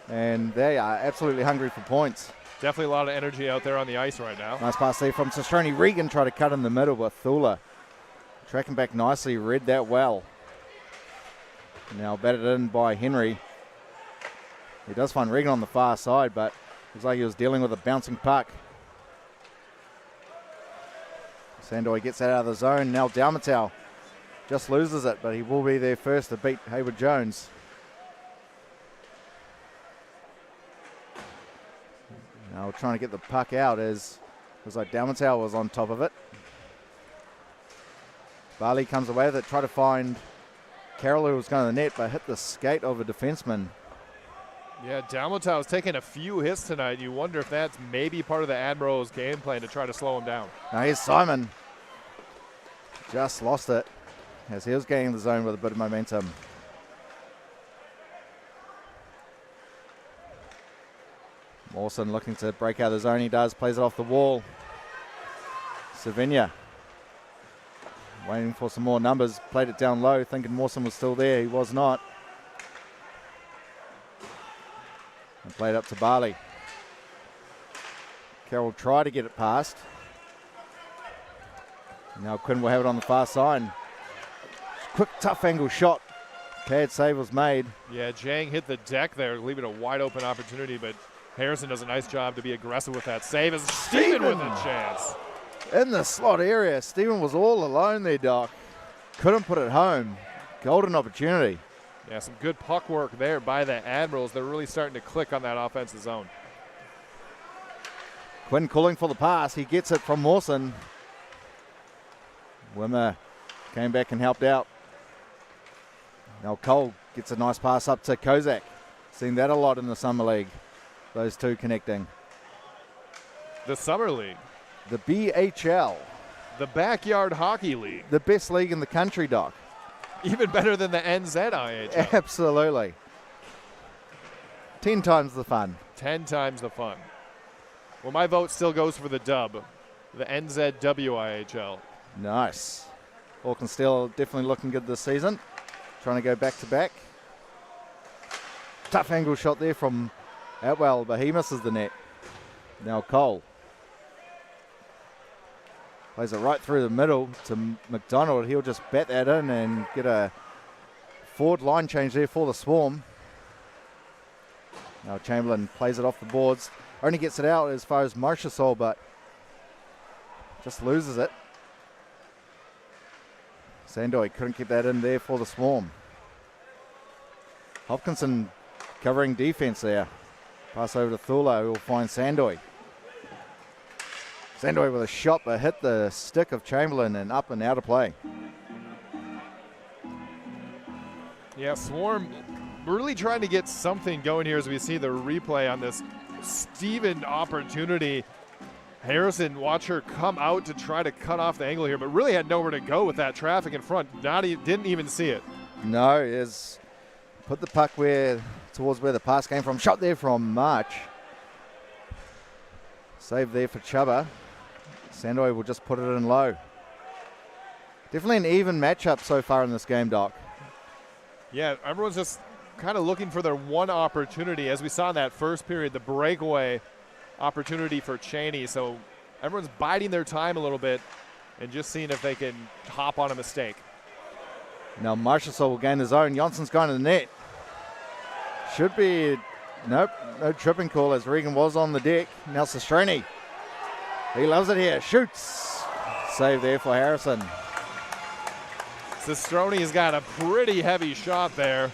[SPEAKER 2] and they are absolutely hungry for points.
[SPEAKER 1] Definitely a lot of energy out there on the ice right now.
[SPEAKER 2] Nice pass there from Sestroni. Regan tried to cut in the middle, but Thula tracking back nicely, read that well. Now batted in by Henry. He does find Regan on the far side, but looks like he was dealing with a bouncing puck. Sandoy gets that out of the zone. Now Dalmatau just loses it, but he will be there first to beat Hayward Jones. Now trying to get the puck out as it was like Dalmatau was on top of it. Barley comes away with it, try to find Carroll, who was going to the net, but hit the skate of a defenseman.
[SPEAKER 1] Yeah, Dalmatau's taking a few hits tonight. You wonder if that's maybe part of the Admirals' game plan to try to slow him down.
[SPEAKER 2] Now here's Simon. Just lost it as he was getting the zone with a bit of momentum. Mawson looking to break out of the zone. He does, plays it off the wall. Savinia waiting for some more numbers. Played it down low, thinking Mawson was still there. He was not. And played up to Barley. Carroll tried to get it past. Now Quinn will have it on the far side. Quick, tough angle shot. Pad save was made.
[SPEAKER 1] Yeah, Jang hit the deck there, leaving a wide open opportunity, but Harrison does a nice job to be aggressive with that save. As Steven with a chance.
[SPEAKER 2] In the slot area, Steven was all alone there, Doc. Couldn't put it home. Golden opportunity.
[SPEAKER 1] Yeah, some good puck work there by the Admirals. They're really starting to click on that offensive zone.
[SPEAKER 2] Quinn calling for the pass. He gets it from Mawson. Wimmer came back and helped out. Now Cole gets a nice pass up to Kozak. Seen that a lot in the Summer League. Those two connecting.
[SPEAKER 1] The Summer League.
[SPEAKER 2] The BHL.
[SPEAKER 1] The Backyard Hockey League.
[SPEAKER 2] The best league in the country, Doc.
[SPEAKER 1] Even better than the NZIHL.
[SPEAKER 2] Absolutely. 10 times the fun.
[SPEAKER 1] 10 times the fun. Well, my vote still goes for the dub. The NZWIHL.
[SPEAKER 2] Nice. Auckland still definitely looking good this season. Trying to go back to back. Tough angle shot there from Atwell, but he misses the net. Now Cole. Plays it right through the middle to McDonald. He'll just bat that in and get a forward line change there for the Swarm. Now Chamberlain plays it off the boards. Only gets it out as far as Marchessault, but Just loses it. Sandoy couldn't get that in there for the Swarm. Hopkinson covering defense there. Pass over to Thula, who will find Sandoy. Sandoy with a shot, but hit the stick of Chamberlain and up and out of play.
[SPEAKER 1] Yeah, Swarm really trying to get something going here as we see the replay on this Steven opportunity. Harrison, watch her come out to try to cut off the angle here, but really had nowhere to go with that traffic in front. Didn't even see it.
[SPEAKER 2] No, is put the puck towards where the pass came from. Shot there from March. Save there for Chuba. Sandoy will just put it in low. Definitely an even matchup so far in this game, Doc.
[SPEAKER 1] Yeah, everyone's just kind of looking for their one opportunity. As we saw in that first period, the breakaway opportunity for Cheney. So everyone's biding their time a little bit and just seeing if they can hop on a mistake.
[SPEAKER 2] Now Marshall will gain his own. Johnson's going to the net. Should be, nope, no tripping call as Regan was on the deck. Now Sestreni. He loves it here, shoots. Save there for Harrison.
[SPEAKER 1] Sestroni's got a pretty heavy shot there.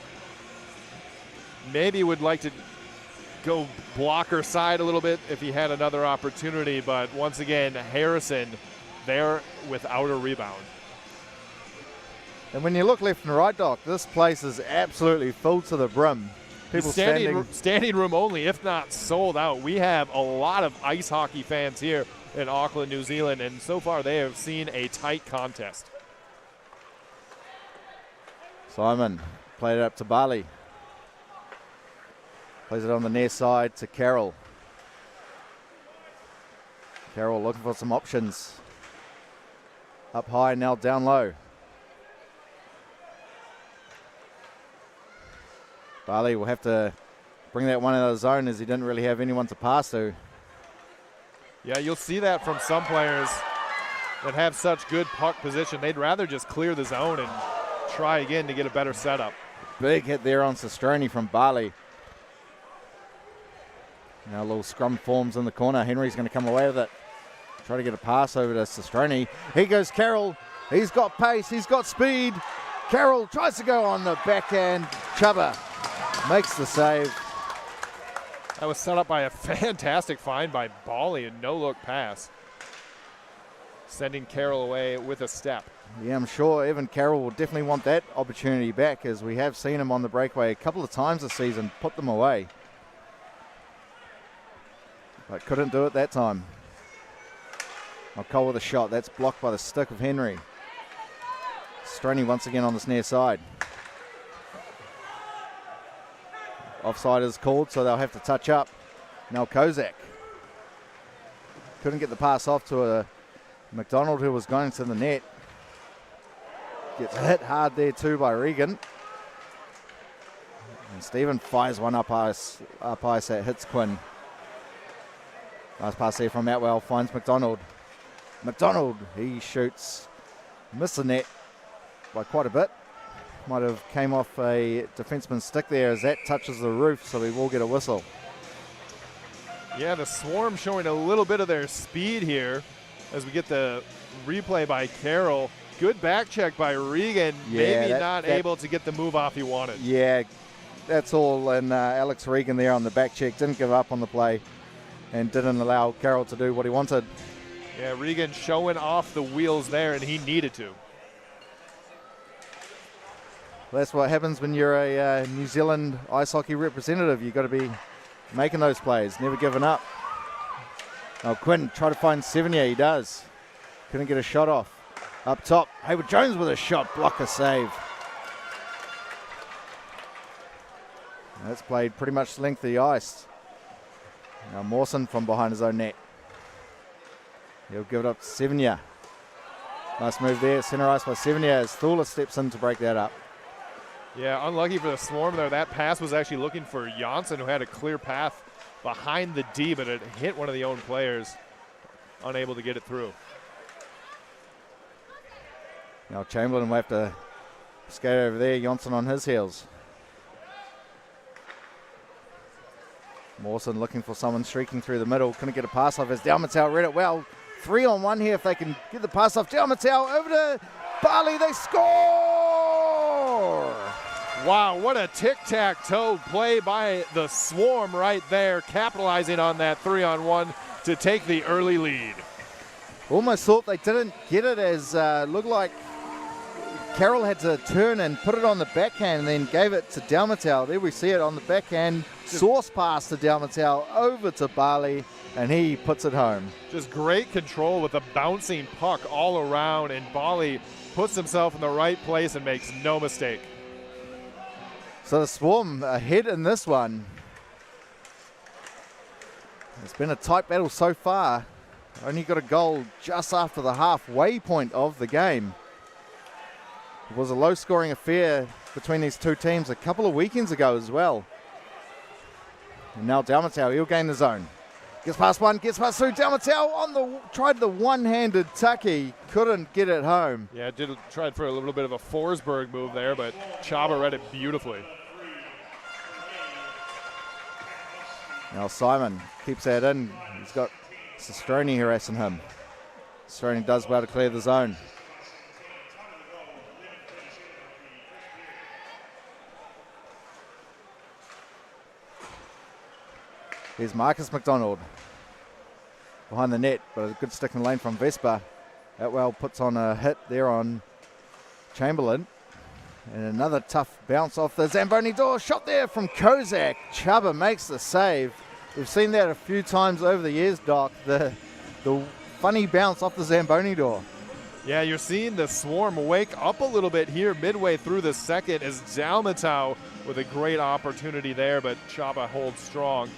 [SPEAKER 1] Maybe would like to go blocker side a little bit if he had another opportunity, but once again, Harrison there without a rebound.
[SPEAKER 2] And when you look left and right, Doc, this place is absolutely full to the brim. People
[SPEAKER 1] standing room only, if not sold out. We have a lot of ice hockey fans here in Auckland, New Zealand, and so far they have seen a tight contest.
[SPEAKER 2] Simon played it up to Bali. Plays it on the near side to Carroll. Carroll looking for some options. Up high, now down low. Bali will have to bring that one out of the zone as he didn't really have anyone to pass to.
[SPEAKER 1] Yeah, you'll see that from some players that have such good puck position. They'd rather just clear the zone and try again to get a better setup.
[SPEAKER 2] Big hit there on Sestroni from Bali. Now a little scrum forms in the corner. Henry's going to come away with it. Try to get a pass over to Sestroni. Here goes Carroll. He's got pace. He's got speed. Carroll tries to go on the backhand. Chuba makes the save.
[SPEAKER 1] That was set up by a fantastic find by Bali, a no-look pass. Sending Carroll away with a step.
[SPEAKER 2] Yeah, I'm sure Evan Carroll will definitely want that opportunity back, as we have seen him on the breakaway a couple of times this season, put them away. But couldn't do it that time. Cole with a shot. That's blocked by the stick of Henry. Stroni once again on this near side. Offside is called, so they'll have to touch up. Now Kozak. Couldn't get the pass off to a McDonald, who was going to the net. Gets hit hard there too by Regan. And Stephen fires one up ice that hits Quinn. Nice pass there from Atwell, finds McDonald. McDonald, he shoots. Missed the net by quite a bit. Might have came off a defenseman's stick there as that touches the roof, so we will get a whistle.
[SPEAKER 1] Yeah, the Swarm showing a little bit of their speed here as we get the replay by Carroll. Good back check by Regan.
[SPEAKER 2] Yeah,
[SPEAKER 1] maybe not able to get the move off he wanted.
[SPEAKER 2] Yeah, that's all. And Alex Regan there on the back check didn't give up on the play and didn't allow Carroll to do what he wanted.
[SPEAKER 1] Yeah, Regan showing off the wheels there, and he needed to.
[SPEAKER 2] That's what happens when you're a New Zealand ice hockey representative. You've got to be making those plays, never giving up. Oh, Quinn try to find Sevigny. He does. Couldn't get a shot off. Up top, Hayward Jones with a shot, blocker save. That's played pretty much length of the ice. Now Mawson from behind his own net. He'll give it up to Sevigny. Nice move there, center ice by Sevigny as Thula steps in to break that up.
[SPEAKER 1] Yeah, unlucky for the Swarm there. That pass was actually looking for Janssen, who had a clear path behind the D, but it hit one of the own players, unable to get it through.
[SPEAKER 2] Now Chamberlain will have to skate over there, Janssen on his heels. Mawson looking for someone streaking through the middle. Couldn't get a pass off as Delmans read it well. 3-on-1 here if they can get the pass off. Dalmatau over to Bali. They score!
[SPEAKER 1] Wow, what a tic-tac-toe play by the Swarm right there, capitalizing on that 3-on-1 to take the early lead.
[SPEAKER 2] Almost thought they didn't get it, as looked like Carroll had to turn and put it on the backhand and then gave it to Dalmatau. There we see it on the backhand. Source pass to Dalmatau over to Bali, and he puts it home.
[SPEAKER 1] Just great control with a bouncing puck all around, and Bali puts himself in the right place and makes no mistake.
[SPEAKER 2] So the Swarm ahead in this one. It's been a tight battle so far. Only got a goal just after the halfway point of the game. It was a low-scoring affair between these two teams a couple of weekends ago as well. And now Dalmatau, he'll gain the zone. Gets past one, gets past two. Dalmatau tried the one-handed tucky, couldn't get it home.
[SPEAKER 1] Yeah, tried for a little bit of a Forsberg move there, but Chaba read it beautifully.
[SPEAKER 2] Now Simon keeps that in. He's got Sestroni harassing him. Sestroni does well to clear the zone. Here's Marcus McDonald behind the net, but a good stick in the lane from Vespa. Atwell puts on a hit there on Chamberlain. And another tough bounce off the Zamboni door. Shot there from Kozak. Chaba makes the save. We've seen that a few times over the years, Doc. The funny bounce off the Zamboni door.
[SPEAKER 1] Yeah, you're seeing the Swarm wake up a little bit here midway through the second as Dalmatau with a great opportunity there, but Chaba holds strong.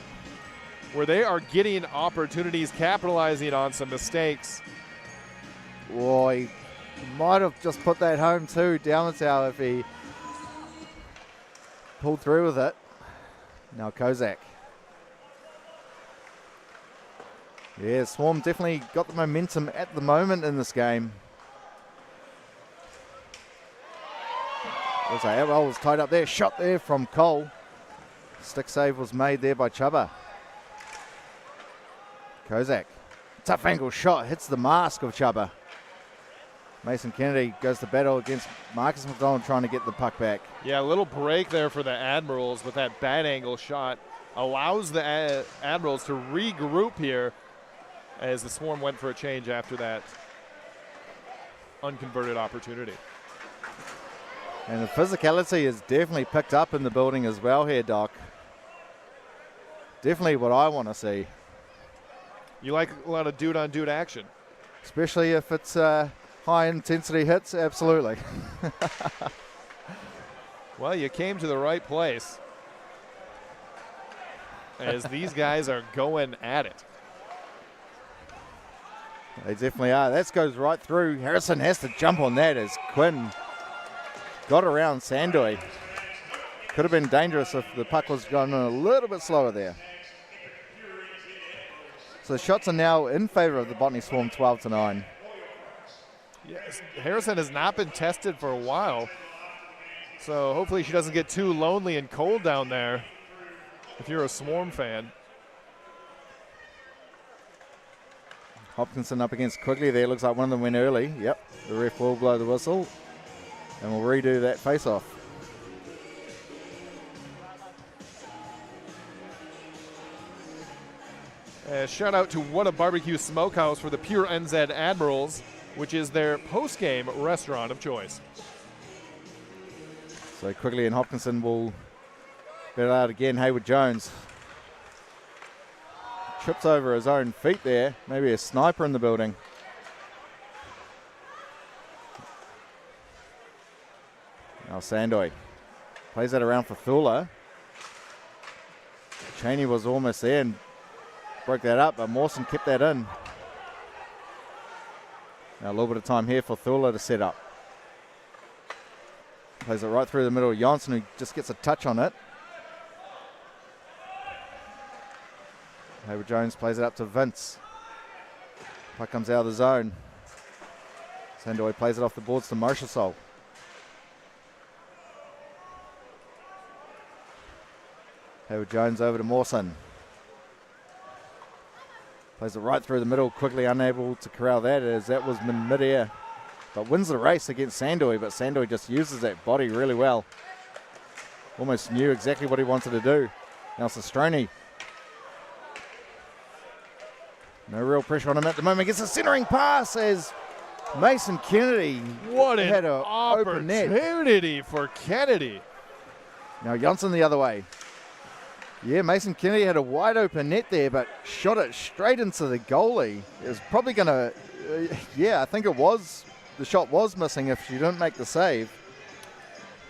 [SPEAKER 1] Where they are getting opportunities, capitalizing on some mistakes.
[SPEAKER 2] Boy, might have just put that home too, Dalmatau, if he pulled through with it. Now Kozak. Yeah, Swarm definitely got the momentum at the moment in this game. Atwell was tied up there. Shot there from Cole. Stick save was made there by Chaba. Kozak. Tough angle shot. Hits the mask of Chaba. Mason Kennedy goes to battle against Marcus McDonald trying to get the puck back.
[SPEAKER 1] Yeah, a little break there for the Admirals with that bad angle shot. Allows the Admirals to regroup here as the Swarm went for a change after that unconverted opportunity.
[SPEAKER 2] And the physicality is definitely picked up in the building as well here, Doc. Definitely what I want to see.
[SPEAKER 1] You like a lot of dude-on-dude action.
[SPEAKER 2] Especially if it's high-intensity hits, absolutely.
[SPEAKER 1] Well, you came to the right place as these guys are going at it.
[SPEAKER 2] They definitely are. That goes right through. Harrison has to jump on that as Quinn got around Sandoy. Could have been dangerous if the puck was going a little bit slower there. So the shots are now in favor of the Botany Swarm, 12-9.
[SPEAKER 1] Yes, Harrison has not been tested for a while, so hopefully she doesn't get too lonely and cold down there if you're a Swarm fan.
[SPEAKER 2] Hopkinson up against Quigley there. Looks like one of them went early. Yep, the ref will blow the whistle. And we'll redo that face-off.
[SPEAKER 1] Shout out to What a Barbecue Smokehouse for the Pure NZ Admirals, which is their post-game restaurant of choice.
[SPEAKER 2] So Quigley and Hopkinson will bet out again. Hayward Jones trips over his own feet there. Maybe a sniper in the building. Now Sandoy plays that around for Thula. Cheney was almost there and broke that up, but Mawson kept that in. Now a little bit of time here for Thula to set up. Plays it right through the middle of Janssen, who just gets a touch on it. Hayward Jones plays it up to Vince. Puck comes out of the zone. Sandoy plays it off the boards to Marshall. Hayward Jones over to Mawson. Plays it right through the middle, quickly unable to corral that as that was mid-air. But wins the race against Sandoy, but Sandoy just uses that body really well. Almost knew exactly what he wanted to do. Now Sestroni. No real pressure on him at the moment. Gets a centering pass as Mason Kennedy
[SPEAKER 1] What
[SPEAKER 2] had
[SPEAKER 1] an
[SPEAKER 2] an open net.
[SPEAKER 1] opportunity for Kennedy.
[SPEAKER 2] Now Johnson the other way. Yeah, Mason Kennedy had a wide open net there, but shot it straight into the goalie. It was probably going to, I think it was. The shot was missing if she didn't make the save.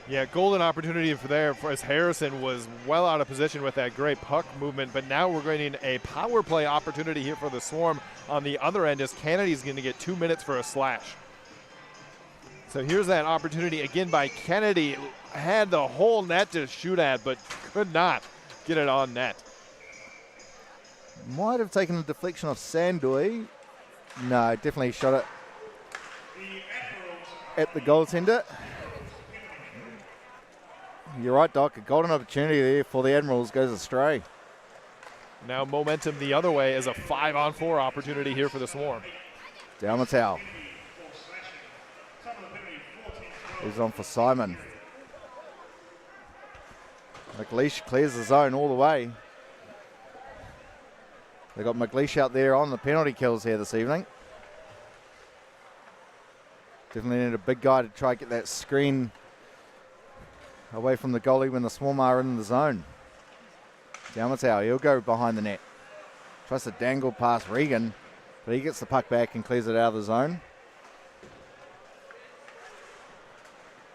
[SPEAKER 1] Yeah, golden opportunity for there as Harrison was well out of position with that great puck movement. But now we're getting a power play opportunity here for the Swarm on the other end as Kennedy's going to get 2 minutes for a slash. So here's that opportunity again by Kennedy. Had the whole net to shoot at, but could not get it on net.
[SPEAKER 2] Might have taken a deflection off Sandoy. No, definitely shot it at the goaltender. You're right, Doc. A golden opportunity there for the Admirals goes astray.
[SPEAKER 1] Now momentum the other way as a 5-on-4 opportunity here for the Swarm.
[SPEAKER 2] Down the towel. He's on for Simon. McLeish clears the zone all the way. They got McLeish out there on the penalty kills here this evening. Definitely need a big guy to try to get that screen away from the goalie when the Swarm are in the zone. Down the tower, he'll go behind the net. Tries to dangle past Regan, but he gets the puck back and clears it out of the zone.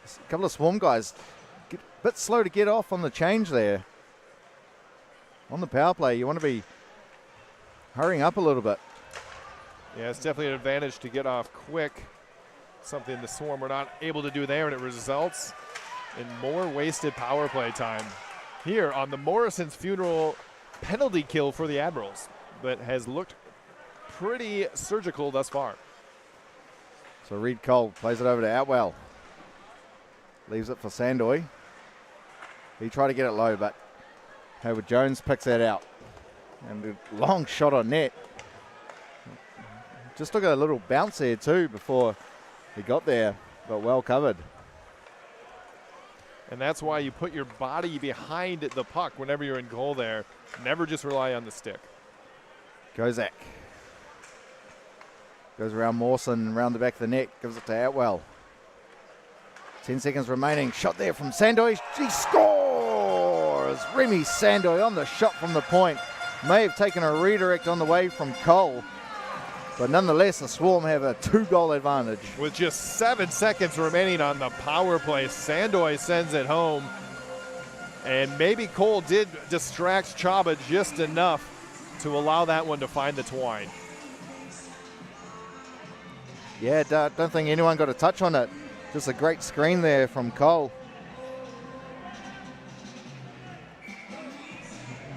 [SPEAKER 2] A couple of Swarm guys a bit slow to get off on the change there. On the power play, you want to be hurrying up a little bit.
[SPEAKER 1] Yeah, it's definitely an advantage to get off quick. Something the Swarm were not able to do there, and it results in more wasted power play time here on the Morrison's Funeral penalty kill for the Admirals, but has looked pretty surgical thus far.
[SPEAKER 2] So Reed Cole plays it over to Outwell. Leaves it for Sandoy. He tried to get it low, but Hayward Jones picks that out. And a long shot on net. Just took a little bounce there too before he got there, but well covered.
[SPEAKER 1] And that's why you put your body behind the puck whenever you're in goal there. Never just rely on the stick.
[SPEAKER 2] Kozak. Goes around Mawson, around the back of the net, gives it to Atwell. 10 seconds remaining. Shot there from Sandoy. She scores! Remy Sandoy on the shot from the point. May have taken a redirect on the way from Cole. But nonetheless, the Swarm have a 2-goal advantage.
[SPEAKER 1] With just 7 seconds remaining on the power play, Sandoy sends it home. And maybe Cole did distract Chaba just enough to allow that one to find the twine.
[SPEAKER 2] Yeah, don't think anyone got a touch on it. Just a great screen there from Cole.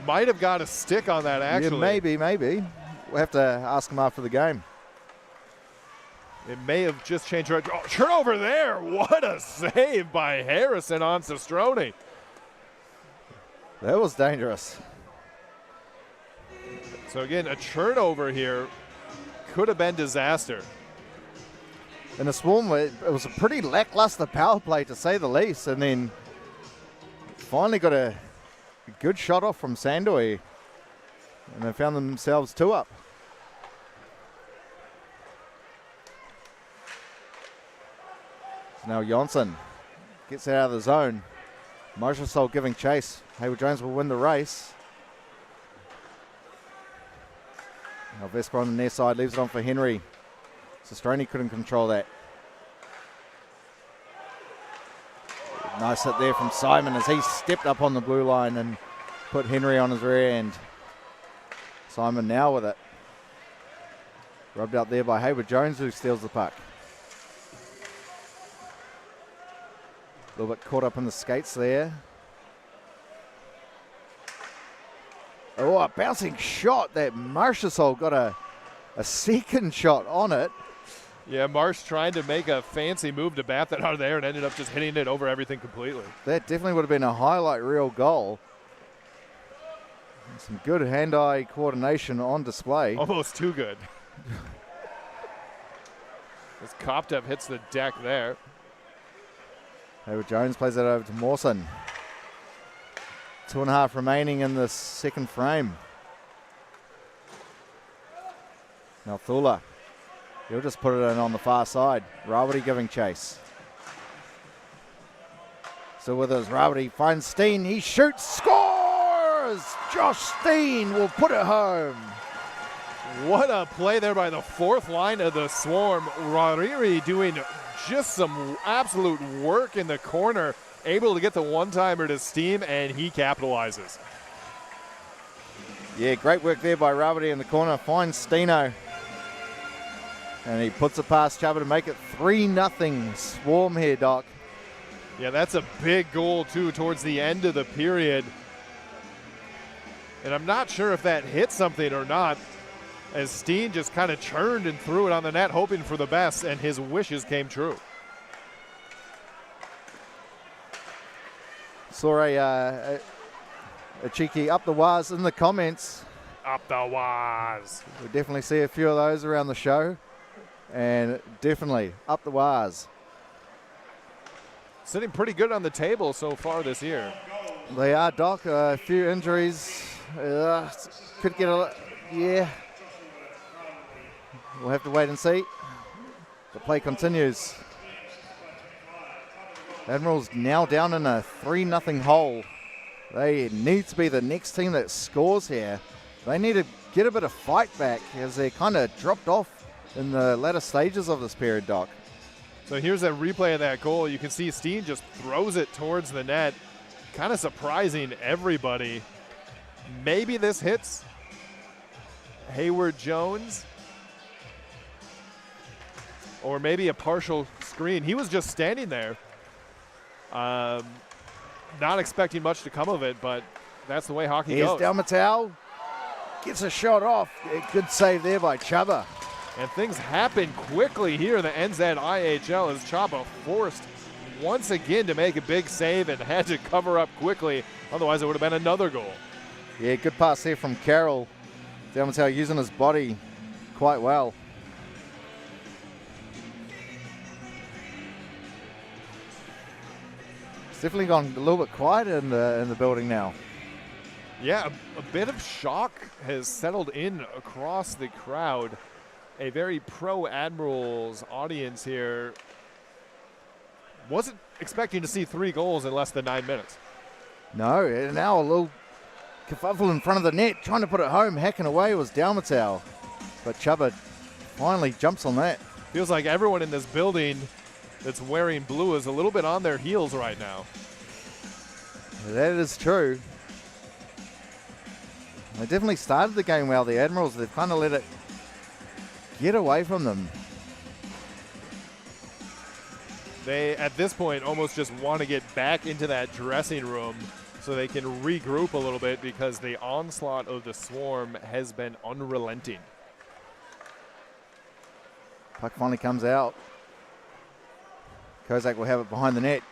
[SPEAKER 1] Might have got a stick on that, actually.
[SPEAKER 2] Yeah, maybe. We'll have to ask him after the game.
[SPEAKER 1] It may have just changed. Oh, turnover there. What a save by Harrison on Sestroni.
[SPEAKER 2] That was dangerous.
[SPEAKER 1] So again, a turnover here could have been disaster.
[SPEAKER 2] And the Swarm, it was a pretty lackluster power play to say the least. And then finally got a good shot off from Sandoy. And they found themselves 2 up. So now Johnson gets it out of the zone. Moshersol giving chase. Hayward Jones will win the race. Now Vesper on the near side leaves it on for Henry. Sestroni couldn't control that. Nice hit there from Simon as he stepped up on the blue line and put Henry on his rear end. Simon now with it. Rubbed out there by Hayward Jones, who steals the puck. A little bit caught up in the skates there. Oh, a bouncing shot that Marchessault got a second shot on it.
[SPEAKER 1] Yeah, Marsh trying to make a fancy move to bat that out of there and ended up just hitting it over everything completely.
[SPEAKER 2] That definitely would have been a highlight reel goal. Some good hand-eye coordination on display.
[SPEAKER 1] Almost too good. As Koptev hits the deck there.
[SPEAKER 2] Hayward Jones plays that over to Mawson. 2.5 remaining in the second frame. Now Thula. He'll just put it in on the far side. Rawati giving chase. So with his Rawati finds Steen. He shoots, scores! Josh Steen will put it home.
[SPEAKER 1] What a play there by the fourth line of the Swarm. Rariri doing just some absolute work in the corner, able to get the one-timer to Steam, and he capitalizes.
[SPEAKER 2] Yeah, great work there by Rawati in the corner. Finds Steeno. And he puts it past Chuba to make it 3-0 Swarm here, Doc.
[SPEAKER 1] Yeah, that's a big goal, too, towards the end of the period. And I'm not sure if that hit something or not, as Steen just kind of churned and threw it on the net, hoping for the best, and his wishes came true.
[SPEAKER 2] Saw a cheeky up the waz in the comments.
[SPEAKER 1] Up the waz.
[SPEAKER 2] We definitely see a few of those around the show. And definitely up the waz.
[SPEAKER 1] Sitting pretty good on the table so far this year.
[SPEAKER 2] They are, Doc. A few injuries. Could get a... Yeah. We'll have to wait and see. The play continues. Admirals now down in a 3-0 hole. They need to be the next team that scores here. They need to get a bit of fight back as they kind of dropped off in the latter stages of this period, Doc.
[SPEAKER 1] So here's a replay of that goal. You can see Steen just throws it towards the net, kind of surprising everybody. Maybe this hits Hayward Jones, or maybe a partial screen. He was just standing there, not expecting much to come of it, but that's the way hockey goes.
[SPEAKER 2] Here's Dalmatau, gets a shot off. A good save there by Chuba.
[SPEAKER 1] And things happen quickly here in the NZIHL as Chaba forced once again to make a big save and had to cover up quickly. Otherwise, it would have been another goal.
[SPEAKER 2] Yeah, good pass here from Carroll. Dalmatau using his body quite well. It's definitely gone a little bit quiet in the building now.
[SPEAKER 1] Yeah, a bit of shock has settled in across the crowd. A very pro-Admirals audience here. Wasn't expecting to see 3 goals in less than 9 minutes.
[SPEAKER 2] No, and now a little kerfuffle in front of the net, trying to put it home, hacking away was Dalmatau. But Chuba finally jumps on that.
[SPEAKER 1] Feels like everyone in this building that's wearing blue is a little bit on their heels right now.
[SPEAKER 2] That is true. They definitely started the game well, the Admirals. They've kind of let it get away from them.
[SPEAKER 1] They, at this point, almost just want to get back into that dressing room so they can regroup a little bit because the onslaught of the Swarm has been unrelenting.
[SPEAKER 2] Puck finally comes out. Kozak will have it behind the net.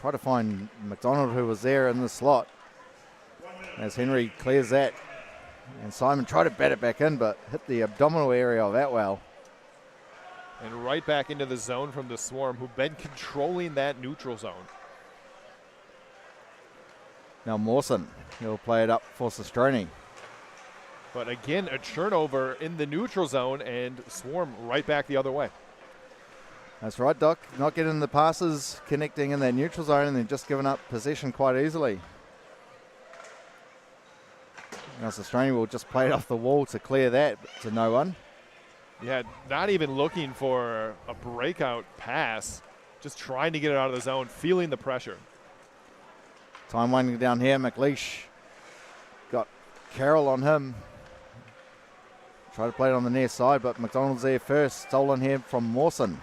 [SPEAKER 2] Try to find McDonald, who was there in the slot, as Henry clears that. And Simon tried to bat it back in, but hit the abdominal area of Atwell.
[SPEAKER 1] And right back into the zone from the Swarm, who've been controlling that neutral zone.
[SPEAKER 2] Now Mawson, he'll play it up for Sestroni.
[SPEAKER 1] But again, a turnover in the neutral zone, and Swarm right back the other way.
[SPEAKER 2] That's right, Doc. Not getting the passes connecting in that neutral zone and then just giving up possession quite easily. Now Sestroni will just play it off the wall to clear that to no one.
[SPEAKER 1] Yeah, not even looking for a breakout pass, just trying to get it out of the zone, feeling the pressure.
[SPEAKER 2] Time winding down here. McLeish got Carroll on him. Try to play it on the near side, but McDonald's there first. Stolen here from Mawson.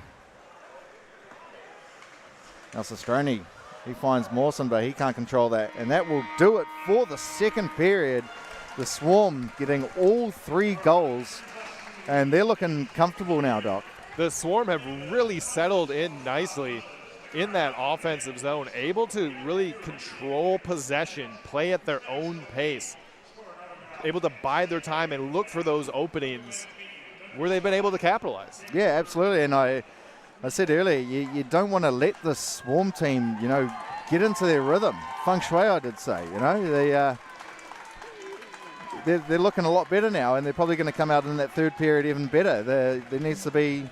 [SPEAKER 2] Now Sestroni, he finds Mawson, but he can't control that. And that will do it for the second period. The Swarm getting all 3 goals, and they're looking comfortable now, Doc.
[SPEAKER 1] The Swarm have really settled in nicely in that offensive zone, able to really control possession, play at their own pace. able to bide their time and look for those openings where they've been able to capitalize.
[SPEAKER 2] Yeah, absolutely. And I said earlier, you don't want to let the Swarm team, get into their rhythm. Feng Shui, I did say, they're looking a lot better now, and they're probably going to come out in that third period even better. There needs to be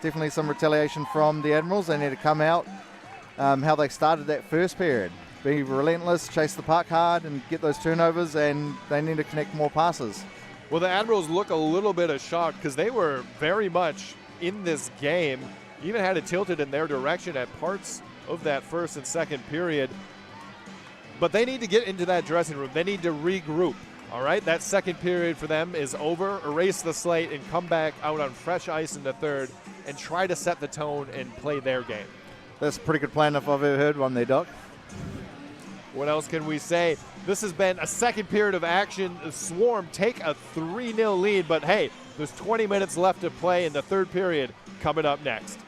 [SPEAKER 2] definitely some retaliation from the Admirals. They need to come out how they started that first period. Be relentless, chase the puck hard, and get those turnovers, and they need to connect more passes.
[SPEAKER 1] Well, the Admirals look a little bit of shock because they were very much in this game, even had it tilted in their direction at parts of that first and second period. But they need to get into that dressing room. They need to regroup, all right? That second period for them is over. Erase the slate and come back out on fresh ice in the third and try to set the tone and play their game.
[SPEAKER 2] That's a pretty good plan if I've ever heard one there, Doc.
[SPEAKER 1] What else can we say? This has been a second period of action. The Swarm take a 3-0 lead, but hey, there's 20 minutes left to play in the third period coming up next.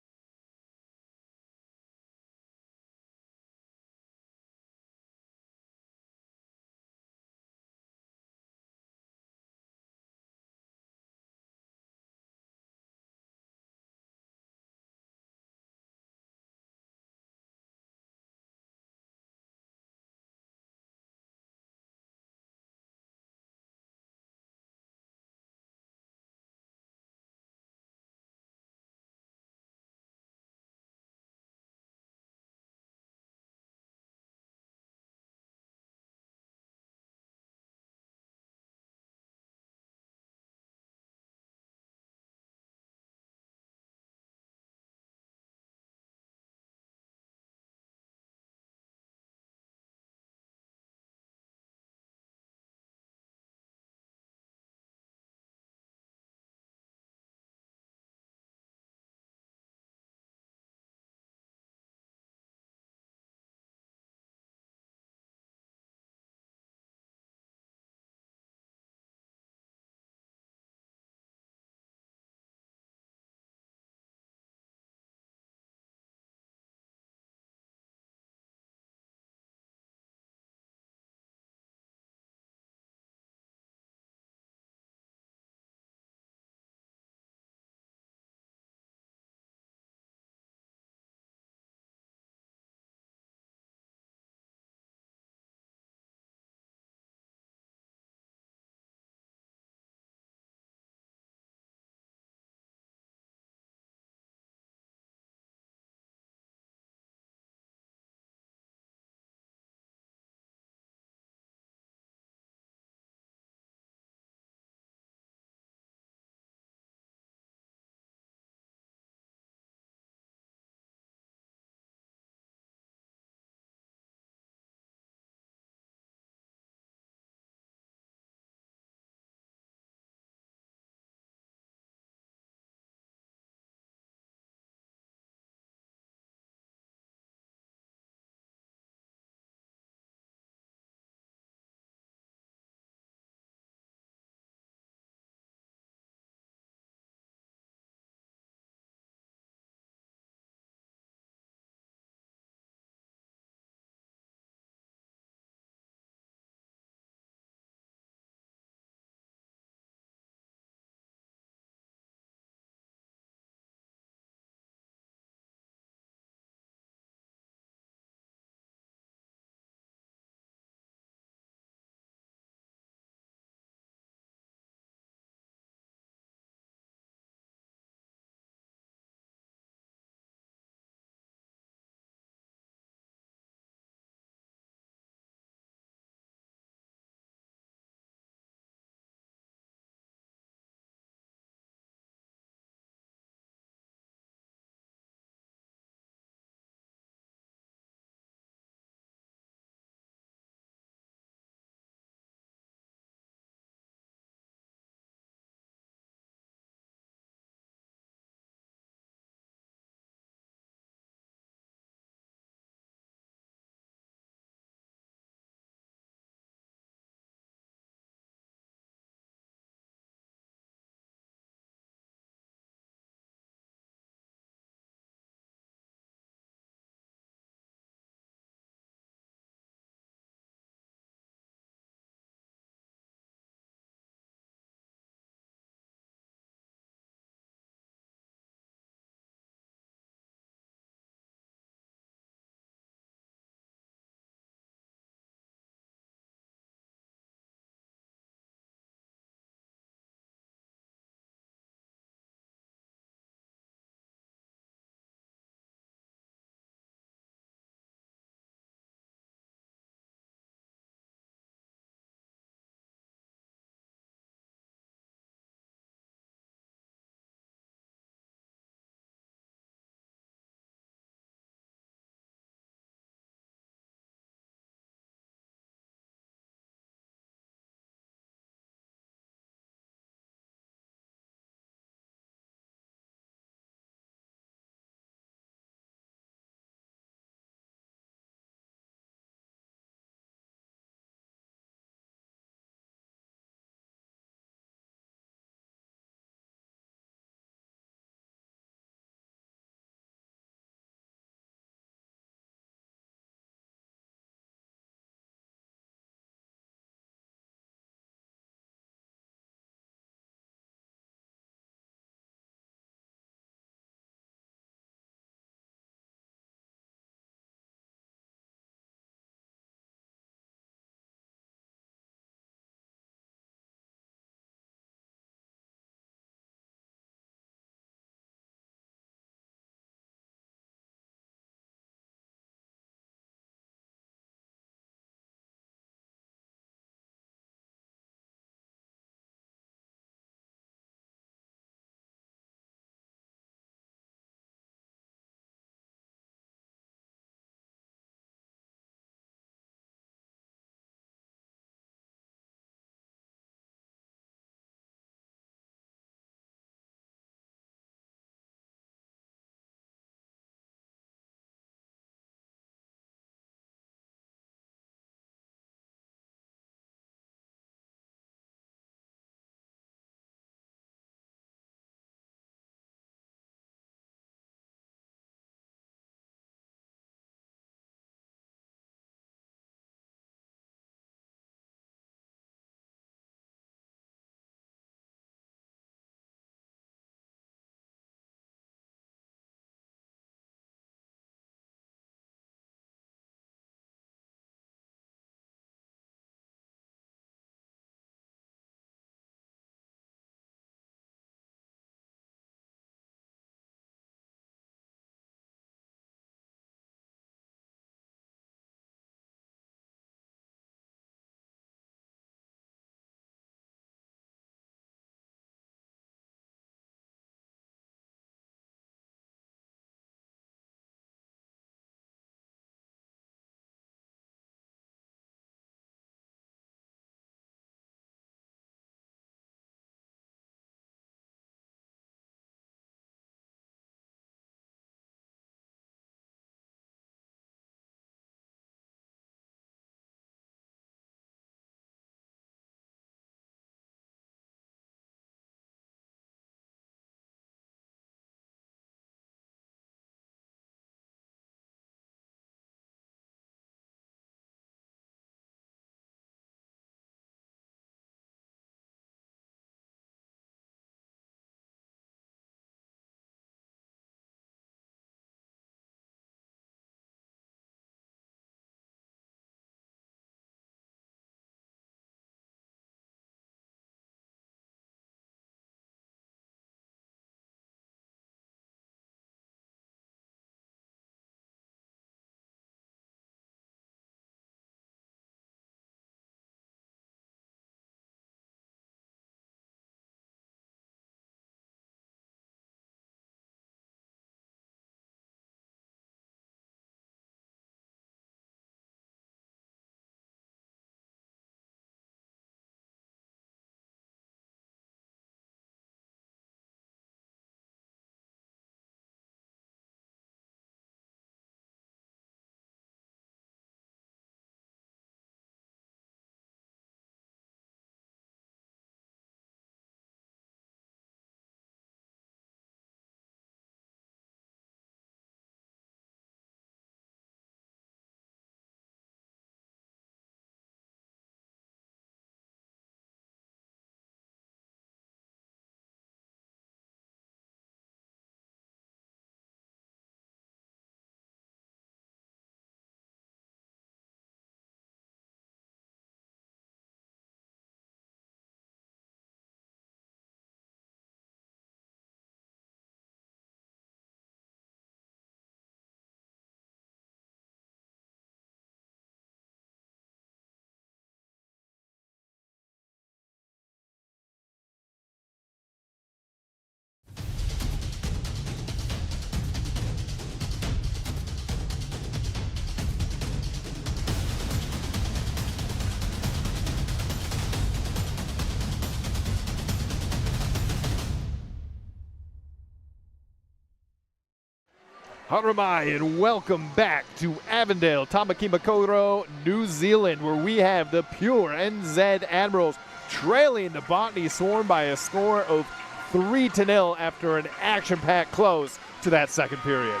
[SPEAKER 1] Haramai, and welcome back to Avondale, Tamakimakoro, New Zealand, where we have the pure NZ Admirals trailing the Botany Swarm by a score of 3-0 after an action-packed close to that second period.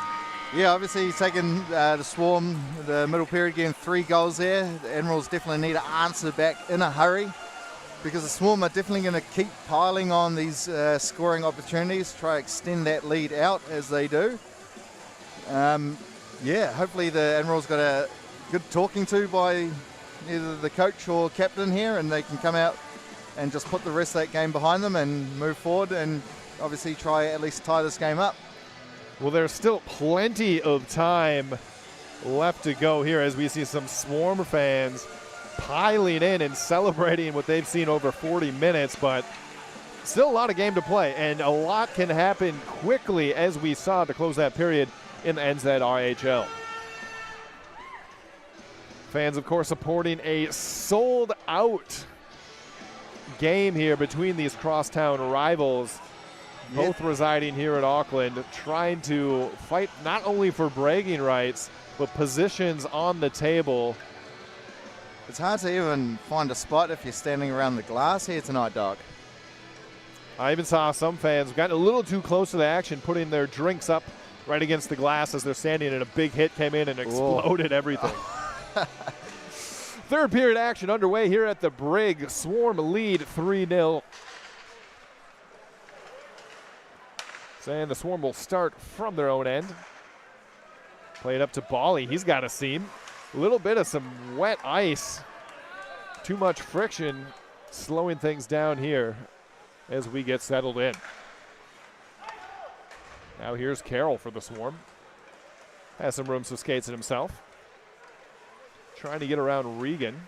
[SPEAKER 2] Yeah, obviously he's taken the Swarm, the middle period, getting 3 goals there. The Admirals definitely need to answer back in a hurry, because the Swarm are definitely going to keep piling on these scoring opportunities, try to extend that lead out as they do. Yeah, hopefully the Admirals got a good talking to by either the coach or captain here, and they can come out and just put the rest of that game behind them and move forward and obviously try at least tie this game up.
[SPEAKER 1] Well, there's still plenty of time left to go here as we see some Swarm fans piling in and celebrating what they've seen over 40 minutes, but still a lot of game to play, and a lot can happen quickly, as we saw to close that period in the NZIHL. Fans, of course, supporting a sold-out game here between these crosstown rivals, both residing here in Auckland, trying to fight not only for bragging rights, but positions on the table.
[SPEAKER 2] It's hard to even find a spot if you're standing around the glass here tonight, Doc.
[SPEAKER 1] I even saw some fans got a little too close to the action, putting their drinks up right against the glass as they're standing, and a big hit came in and exploded everything. Third period action underway here at the Brig. Swarm lead 3-0. And the Swarm will start from their own end. Play it up to Bali. He's got a seam. A little bit of some wet ice. Too much friction, slowing things down here as we get settled in. Now here's Carroll for the Swarm. Has some room to skates it himself. Trying to get around Regan.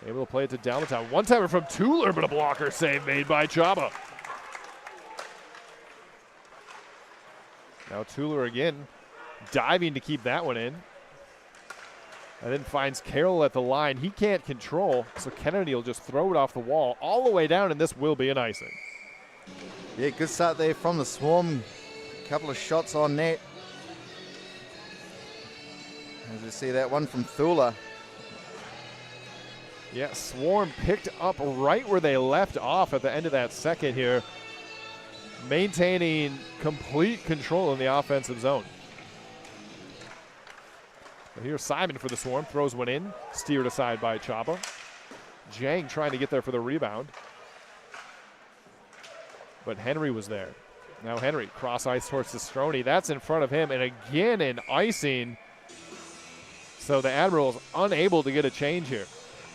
[SPEAKER 1] Able to play it to Dalmatown. One-timer from Tuller, but a blocker save made by Chaba. Now Tuller again, diving to keep that one in. And then finds Carroll at the line. He can't control, so Kennedy will just throw it off the wall all the way down, and this will be an icing.
[SPEAKER 2] Yeah, good start there from the Swarm. A couple of shots on net. As you see that one from Thula.
[SPEAKER 1] Yeah, Swarm picked up right where they left off at the end of that second here, maintaining complete control in the offensive zone. But here's Simon for the Swarm, throws one in, steered aside by Chaba. Jang trying to get there for the rebound, but Henry was there. Now Henry, cross ice towards Cistroni. That's in front of him, and again an icing. So the Admirals unable to get a change here.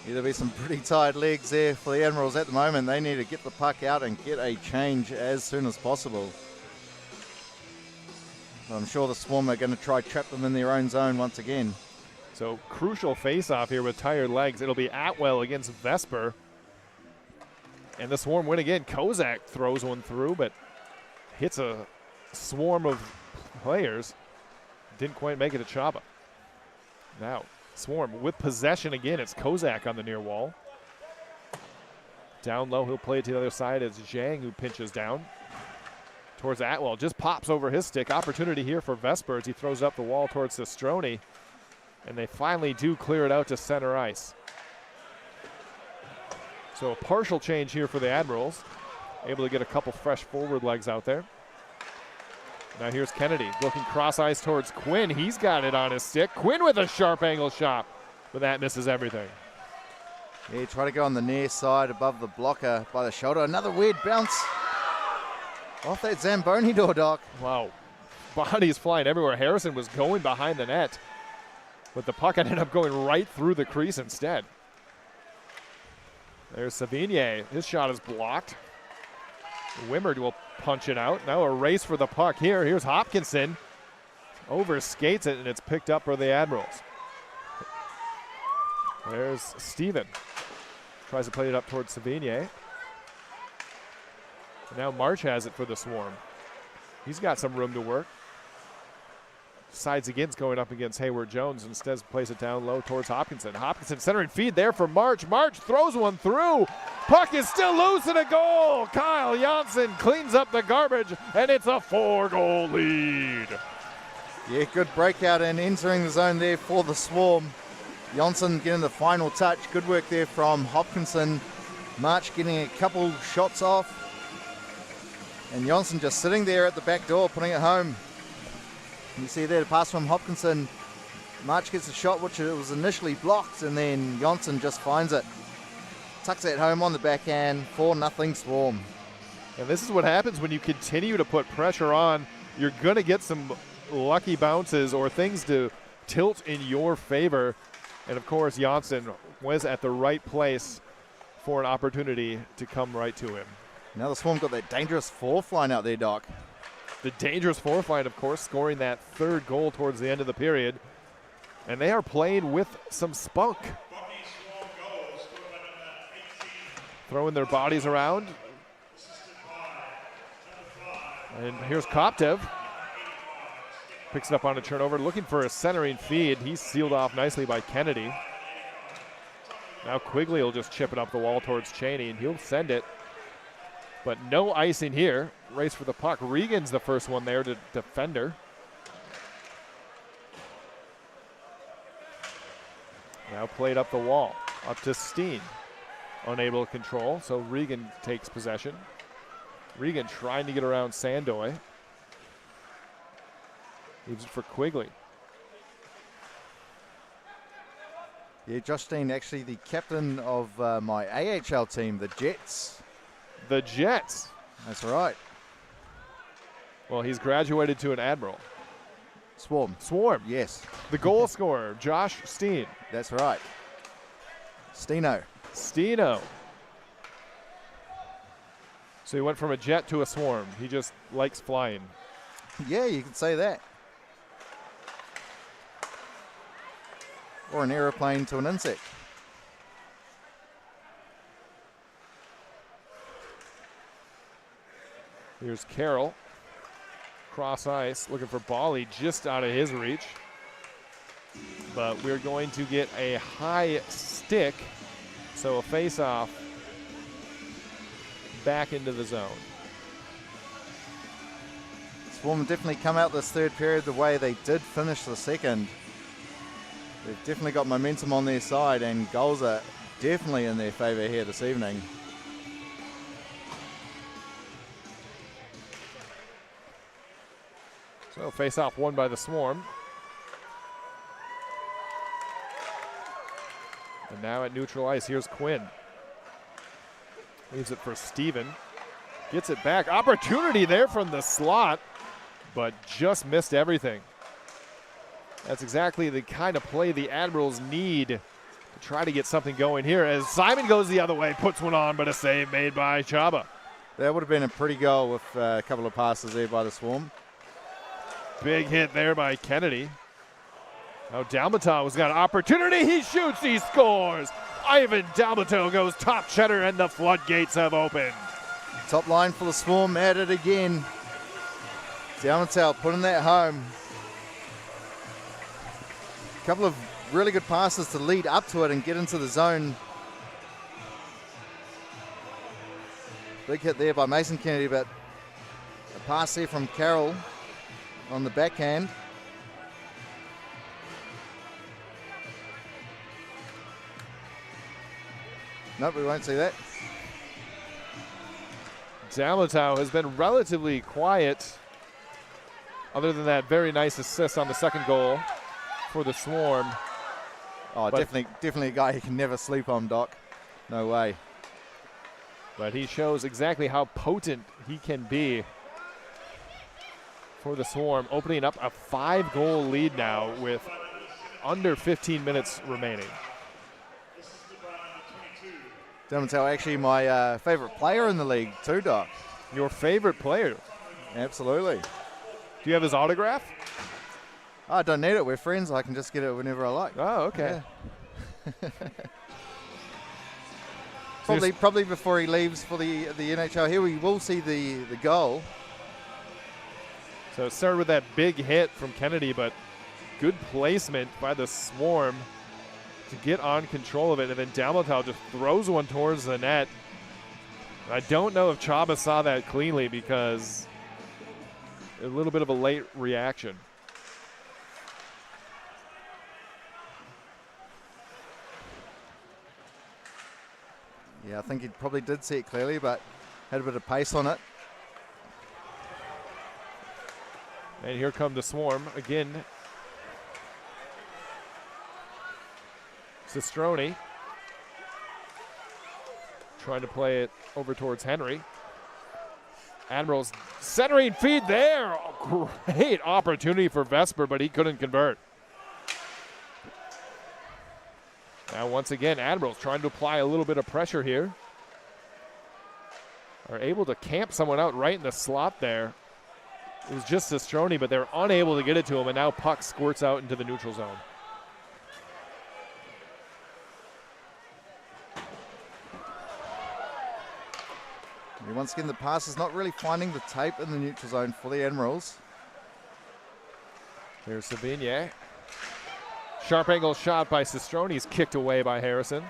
[SPEAKER 2] Yeah, there'll be some pretty tired legs there for the Admirals at the moment. They need to get the puck out and get a change as soon as possible. I'm sure the Swarm are going to try trap them in their own zone once again.
[SPEAKER 1] So crucial face-off here with tired legs. It'll be Atwell against Vesper. And the Swarm win again. Kozak throws one through, but hits a swarm of players. Didn't quite make it to Chaba. Now, Swarm with possession again. It's Kozak on the near wall. Down low, he'll play it to the other side. It's Zhang who pinches down towards Atwell. Just pops over his stick. Opportunity here for Vesper as he throws up the wall towards Cistroni. And they finally do clear it out to center ice. So a partial change here for the Admirals. Able to get a couple fresh forward legs out there. Now here's Kennedy looking cross ice towards Quinn. He's got it on his stick. Quinn with a sharp angle shot, but that misses everything.
[SPEAKER 2] Yeah, try to go on the near side above the blocker by the shoulder. Another weird bounce off that Zamboni door, Doc.
[SPEAKER 1] Wow, bodies flying everywhere. Harrison was going behind the net, but the puck ended up going right through the crease instead. There's Savigny. His shot is blocked. Wimmerd will punch it out. Now a race for the puck here. Here's Hopkinson. Over skates it, and it's picked up for the Admirals. There's Steven. Tries to play it up towards Savigny. And now March has it for the Swarm. He's got some room to work. decides against going up against Hayward Jones. Instead, plays it down low towards Hopkinson. Hopkinson centering feed there for March. March throws one through. Puck is still loose in a goal. Kyle Janssen cleans up the garbage, and it's a 4-goal lead.
[SPEAKER 2] Yeah, good breakout and entering the zone there for the Swarm. Janssen getting the final touch. Good work there from Hopkinson. March getting a couple shots off. And Janssen just sitting there at the back door, putting it home. You see there the pass from Hopkinson. March gets a shot, which was initially blocked, and then Janssen just finds it. Tucks it home on the backhand, 4-0 Swarm.
[SPEAKER 1] And this is what happens when you continue to put pressure on. You're going to get some lucky bounces or things to tilt in your favor. And of course, Janssen was at the right place for an opportunity to come right to him.
[SPEAKER 2] Now the Swarm got that dangerous fourth line out there, Doc.
[SPEAKER 1] The dangerous fourth line, of course, scoring that third goal towards the end of the period. And they are playing with some spunk. Throwing their bodies around. And here's Koptev. Picks it up on a turnover, looking for a centering feed. He's sealed off nicely by Kennedy. Now Quigley will just chip it up the wall towards Cheney, and he'll send it. But no icing here. Race for the puck. Regan's the first one there to defender. Now played up the wall. Up to Steen. Unable to control, so Regan takes possession. Regan trying to get around Sandoy. Leaves it for Quigley.
[SPEAKER 2] Yeah, Josh Steen, actually the captain of my AHL team, the Jets.
[SPEAKER 1] The Jets.
[SPEAKER 2] That's right.
[SPEAKER 1] Well, he's graduated to an Admiral.
[SPEAKER 2] Swarm.
[SPEAKER 1] Swarm.
[SPEAKER 2] Yes.
[SPEAKER 1] The goal scorer, Josh Steen.
[SPEAKER 2] That's right. Steeno.
[SPEAKER 1] Steeno. So he went from a Jet to a Swarm. He just likes flying.
[SPEAKER 2] Yeah, you could say that. Or an aeroplane to an insect.
[SPEAKER 1] Here's Carroll. Cross ice, looking for Bali just out of his reach. But we're going to get a high stick. So a face-off back into the zone.
[SPEAKER 2] Swarm definitely come out this third period the way they did finish the second. They've definitely got momentum on their side, and goals are definitely in their favour here this evening.
[SPEAKER 1] So face-off won by the Swarm. And now at neutral ice, here's Quinn. Leaves it for Steven. Gets it back. Opportunity there from the slot, but just missed everything. That's exactly the kind of play the Admirals need to try to get something going here as Simon goes the other way, puts one on, but a save made by Chaba.
[SPEAKER 2] That would have been a pretty goal with a couple of passes there by the Swarm.
[SPEAKER 1] Big hit there by Kennedy. Now Dalmato has got an opportunity. He shoots, he scores. Ivan Dalmato goes top cheddar, and the floodgates have opened.
[SPEAKER 2] Top line for the Swarm, at it again. Dalmato putting that home. A couple of really good passes to lead up to it and get into the zone. Big hit there by Mason Kennedy, but a pass here from Carroll on the backhand. Nope, we won't see that.
[SPEAKER 1] Dalmato has been relatively quiet, other than that very nice assist on the second goal for the Swarm.
[SPEAKER 2] Oh, definitely a guy you can never sleep on, Doc. No way.
[SPEAKER 1] But he shows exactly how potent he can be for the Swarm, opening up a 5-goal lead now with under 15 minutes remaining.
[SPEAKER 2] Dalmato actually my favorite player in the league too, Doc.
[SPEAKER 1] Your favorite player?
[SPEAKER 2] Absolutely.
[SPEAKER 1] Do you have his autograph?
[SPEAKER 2] I don't need it. We're friends. I can just get it whenever I like.
[SPEAKER 1] Oh, okay.
[SPEAKER 2] Yeah. Probably before he leaves for the NHL. Here we will see the goal.
[SPEAKER 1] So it started with that big hit from Kennedy, but good placement by the Swarm to get on control of it. And then Dalmatal just throws one towards the net. I don't know if Chaba saw that cleanly because a little bit of a late reaction.
[SPEAKER 2] Yeah, I think he probably did see it clearly, but had a bit of pace on it.
[SPEAKER 1] And here come the Swarm again. Cistrone trying to play it over towards Henry. Admirals centering feed there. Oh, great opportunity for Vesper, but he couldn't convert. Now once again, Admirals trying to apply a little bit of pressure here. Are able to camp someone out right in the slot there. It was just Cistrone, but they're unable to get it to him, and now puck squirts out into the neutral zone.
[SPEAKER 2] And once again, the pass is not really finding the tape in the neutral zone for the Admirals.
[SPEAKER 1] Here's Savigne. Sharp angle shot by Cistrone. He's kicked away by Harrison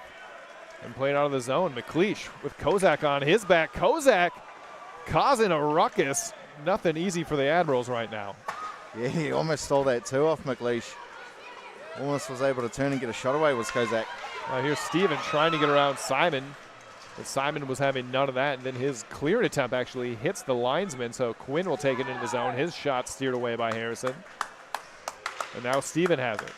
[SPEAKER 1] and played out of the zone. McLeish with Kozak on his back. Kozak causing a ruckus. Nothing easy for the Admirals right now.
[SPEAKER 2] Yeah, he almost stole that too off McLeish. Almost was able to turn and get a shot away with Kozak.
[SPEAKER 1] Now here's Steven trying to get around Simon. But Simon was having none of that, and then his clearing attempt actually hits the linesman, so Quinn will take it into the zone. His shot steered away by Harrison. And now Steven has it.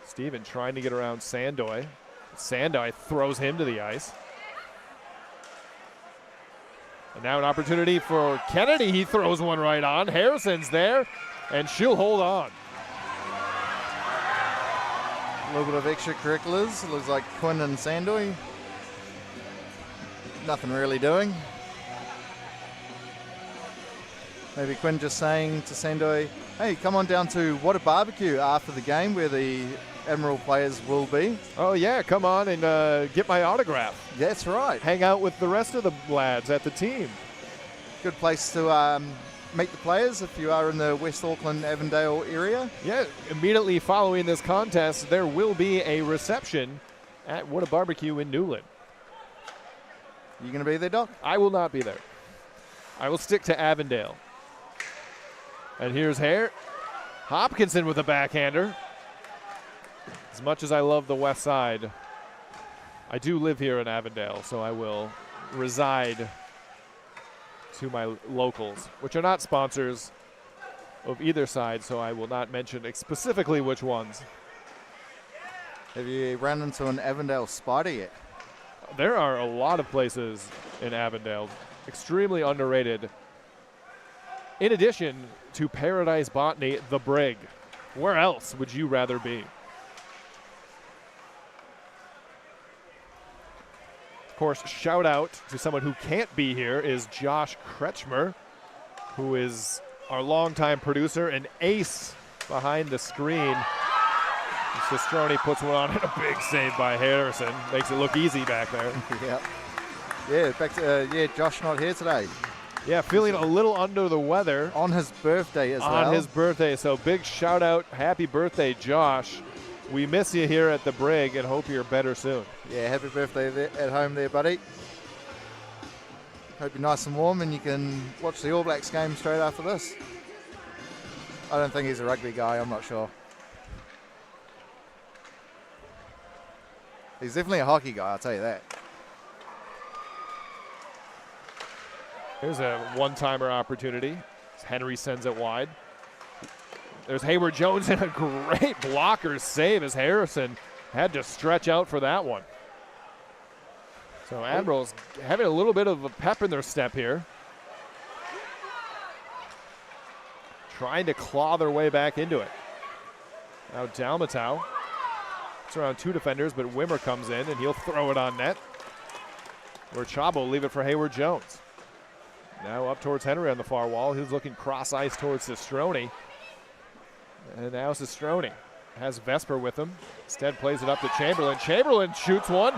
[SPEAKER 1] Steven trying to get around Sandoy. Sandoy throws him to the ice. And now an opportunity for Kennedy. He throws one right on. Harrison's there, and she'll hold on.
[SPEAKER 2] A little bit of extracurriculars. It looks like Quinn and Sandoy. Nothing really doing. Maybe Quinn just saying to Sandoy, hey, come on down to What a Barbecue after the game where the Admiral players will be.
[SPEAKER 1] Oh, yeah, come on and get my autograph.
[SPEAKER 2] That's right.
[SPEAKER 1] Hang out with the rest of the lads at the team.
[SPEAKER 2] Good place to meet the players if you are in the West Auckland, Avondale area.
[SPEAKER 1] Yeah, immediately following this contest, there will be a reception at What a Barbecue in Newland.
[SPEAKER 2] You going to be there, Doc?
[SPEAKER 1] I will not be there. I will stick to Avondale. And here's Hopkinson with a backhander. As much as I love the West Side, I do live here in Avondale, so I will reside to my locals, which are not sponsors of either side, so I will not mention specifically which ones.
[SPEAKER 2] Have you run into an Avondale Spider yet?
[SPEAKER 1] There are a lot of places in Avondale, extremely underrated. In addition to Paradise Botany, the Brig. Where else would you rather be? Of course, shout out to someone who can't be here is Josh Kretschmer, who is our longtime producer and ace behind the screen. Cistrone puts one on and a big save by Harrison. Makes it look easy back there.
[SPEAKER 2] Yeah, Josh not here today.
[SPEAKER 1] Yeah, feeling a little under the weather.
[SPEAKER 2] On his birthday as well.
[SPEAKER 1] On his birthday, so big shout out. Happy birthday, Josh. We miss you here at the Brig and hope you're better soon.
[SPEAKER 2] Yeah, happy birthday there, at home there, buddy. Hope you're nice and warm and you can watch the All Blacks game straight after this. I don't think he's a rugby guy, I'm not sure. He's definitely a hockey guy, I'll tell you that.
[SPEAKER 1] Here's a one-timer opportunity. Henry sends it wide. There's Hayward Jones and a great blocker save as Harrison had to stretch out for that one. So Admirals having a little bit of a pep in their step here. Trying to claw their way back into it. Now Dalmatau. It's around two defenders, but Wimmer comes in and he'll throw it on net. Where Chabo will leave it for Hayward Jones. Now up towards Henry on the far wall. He's looking cross ice towards Cistrone. And now Cistrone has Vesper with him. Instead plays it up to Chamberlain. Chamberlain shoots one.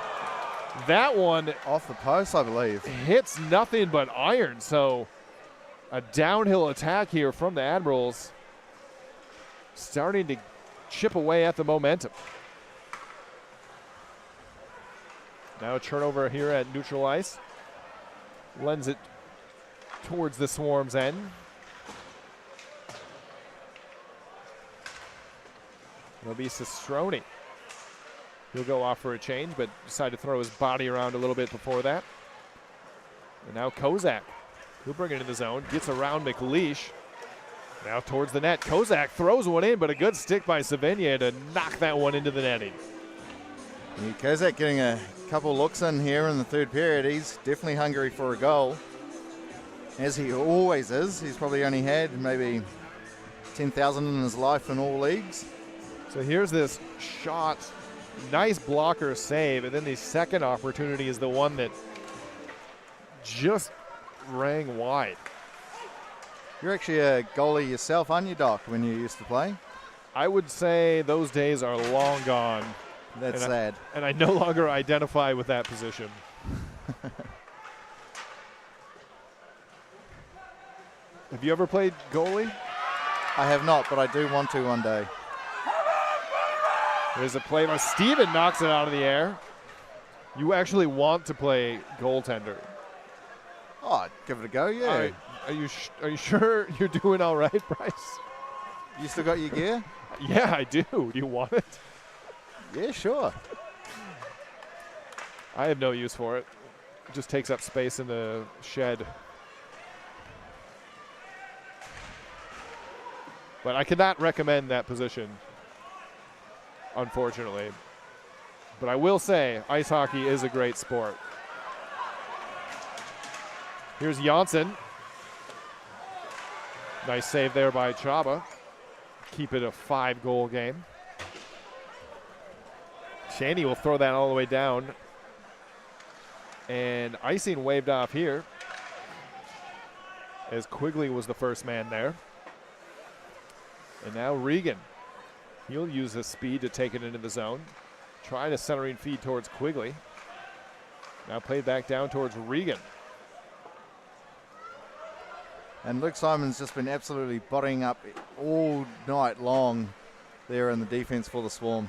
[SPEAKER 1] That one
[SPEAKER 2] Off the post, I believe.
[SPEAKER 1] hits nothing but iron. So a downhill attack here from the Admirals, starting to chip away at the momentum. Now a turnover here at neutral ice. Lends it towards the Swarm's end. It'll be Sestroni. He'll go off for a change, but decided to throw his body around a little bit before that. And now Kozak. He'll bring it into the zone. Gets around McLeish. Now towards the net. Kozak throws one in, but a good stick by Savigny to knock that one into the netting.
[SPEAKER 2] Yeah, Kozak getting a couple looks in here in the third period. He's definitely hungry for a goal, as he always is. He's probably only had maybe 10,000 in his life in all leagues.
[SPEAKER 1] So here's this shot. Nice blocker save, and then the second opportunity is the one that just rang wide.
[SPEAKER 2] You're actually a goalie yourself, aren't you, Doc, when you used to play?
[SPEAKER 1] I would say those days are long gone.
[SPEAKER 2] That's
[SPEAKER 1] and
[SPEAKER 2] sad.
[SPEAKER 1] And I no longer identify with that position. Have you ever played goalie?
[SPEAKER 2] I have not, but I do want to one day.
[SPEAKER 1] There's a play by Steven, knocks it out of the air. You actually want to play goaltender.
[SPEAKER 2] Oh, I'd give it a go, yeah.
[SPEAKER 1] Are you sure you're doing all right, Bryce?
[SPEAKER 2] You still got your gear?
[SPEAKER 1] Yeah, I do. Do you want it?
[SPEAKER 2] Yeah, sure.
[SPEAKER 1] I have no use for it. It just takes up space in the shed. But I cannot recommend that position, unfortunately. But I will say, ice hockey is a great sport. Here's Janssen. Nice save there by Chaba. Keep it a 5-goal game. Shaney will throw that all the way down. And icing waved off here, as Quigley was the first man there. And now Regan. He'll use his speed to take it into the zone. Trying a centering feed towards Quigley. Now played back down towards Regan.
[SPEAKER 2] And Luke Simon's just been absolutely bodying up all night long there in the defense for the Swarm.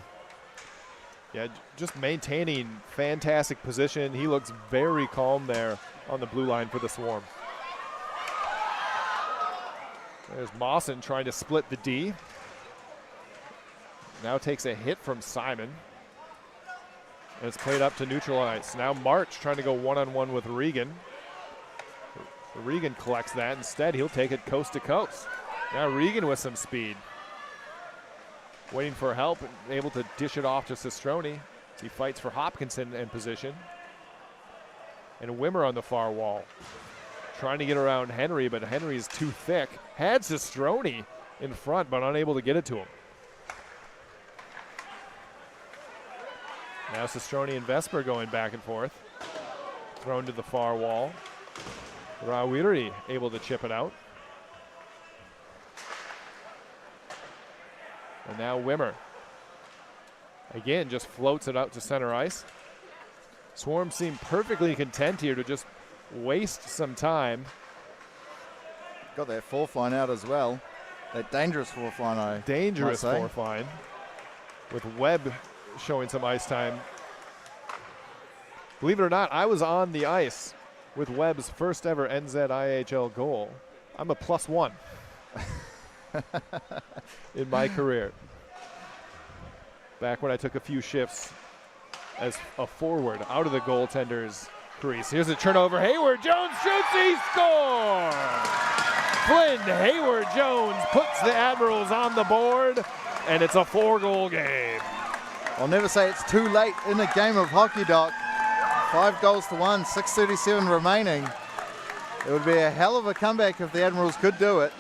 [SPEAKER 1] Yeah, just maintaining fantastic position. He looks very calm there on the blue line for the Swarm. There's Mawson trying to split the D. Now takes a hit from Simon. And it's played up to neutral ice. Now March trying to go one-on-one with Regan. Regan collects that. Instead, he'll take it coast to coast. Now Regan with some speed. Waiting for help and able to dish it off to Sestroni as he fights for Hopkinson in position. And Wimmer on the far wall. Trying to get around Henry, but Henry's too thick. Had Sestroni in front, but unable to get it to him. Now Sestroni and Vesper going back and forth. Thrown to the far wall. Rawiri able to chip it out. And now Wimmer. Again, just floats it out to center ice. Swarm seem perfectly content here to just waste some time.
[SPEAKER 2] Got that fourth line out as well. That dangerous fourth line,
[SPEAKER 1] Dangerous fourth line. With Webb showing some ice time. Believe it or not, I was on the ice with Webb's first ever NZIHL goal. I'm a +1 in my career. Back when I took a few shifts as a forward out of the goaltender's crease. Here's a turnover. Hayward Jones shoots, he scores! Flynn Hayward Jones puts the Admirals on the board, and it's a 4-goal game.
[SPEAKER 2] I'll never say it's too late in a game of hockey, Doc. 5 goals to 1, 6:37 remaining. It would be a hell of a comeback if the Admirals could do it.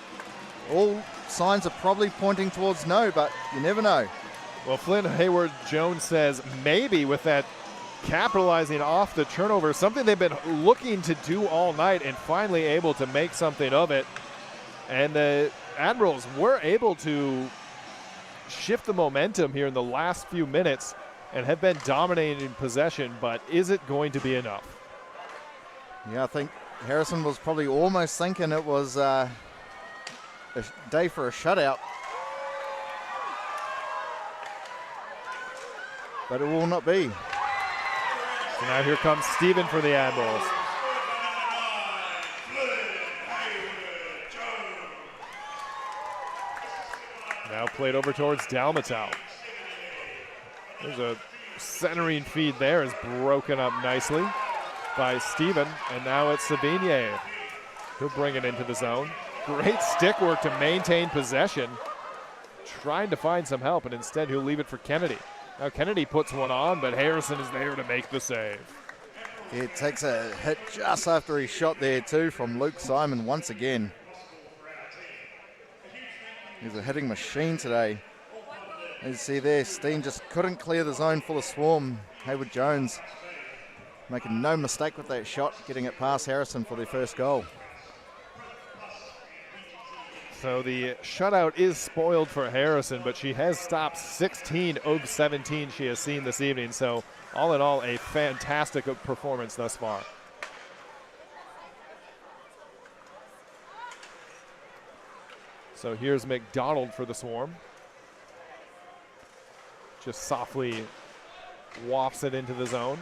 [SPEAKER 2] All signs are probably pointing towards no, but you never know.
[SPEAKER 1] Well, Flynn Hayward Jones says maybe with that capitalizing off the turnover, something they've been looking to do all night and finally able to make something of it. And the Admirals were able to shift the momentum here in the last few minutes and have been dominating possession, but is it going to be enough?
[SPEAKER 2] Yeah, I think Harrison was probably almost thinking it was a day for a shutout. But it will not be.
[SPEAKER 1] So now here comes Stephen for the Admirals. Now played over towards Dalmatau. There's a centering feed there, is broken up nicely by Stephen, and now it's Savigny. He'll bring it into the zone. Great stick work to maintain possession. Trying to find some help, and instead he'll leave it for Kennedy. Now Kennedy puts one on, but Harrison is there to make the save.
[SPEAKER 2] It takes a hit just after he shot there too from Luke Simon once again. He's a hitting machine today. As you see there, Steen just couldn't clear the zone full of Swarm. Hayward Jones making no mistake with that shot, getting it past Harrison for their first goal.
[SPEAKER 1] So the shutout is spoiled for Harrison, but she has stopped 16 of 17 she has seen this evening. So all in all, a fantastic performance thus far. So here's McDonald for the Swarm. Just softly wafts it into the zone.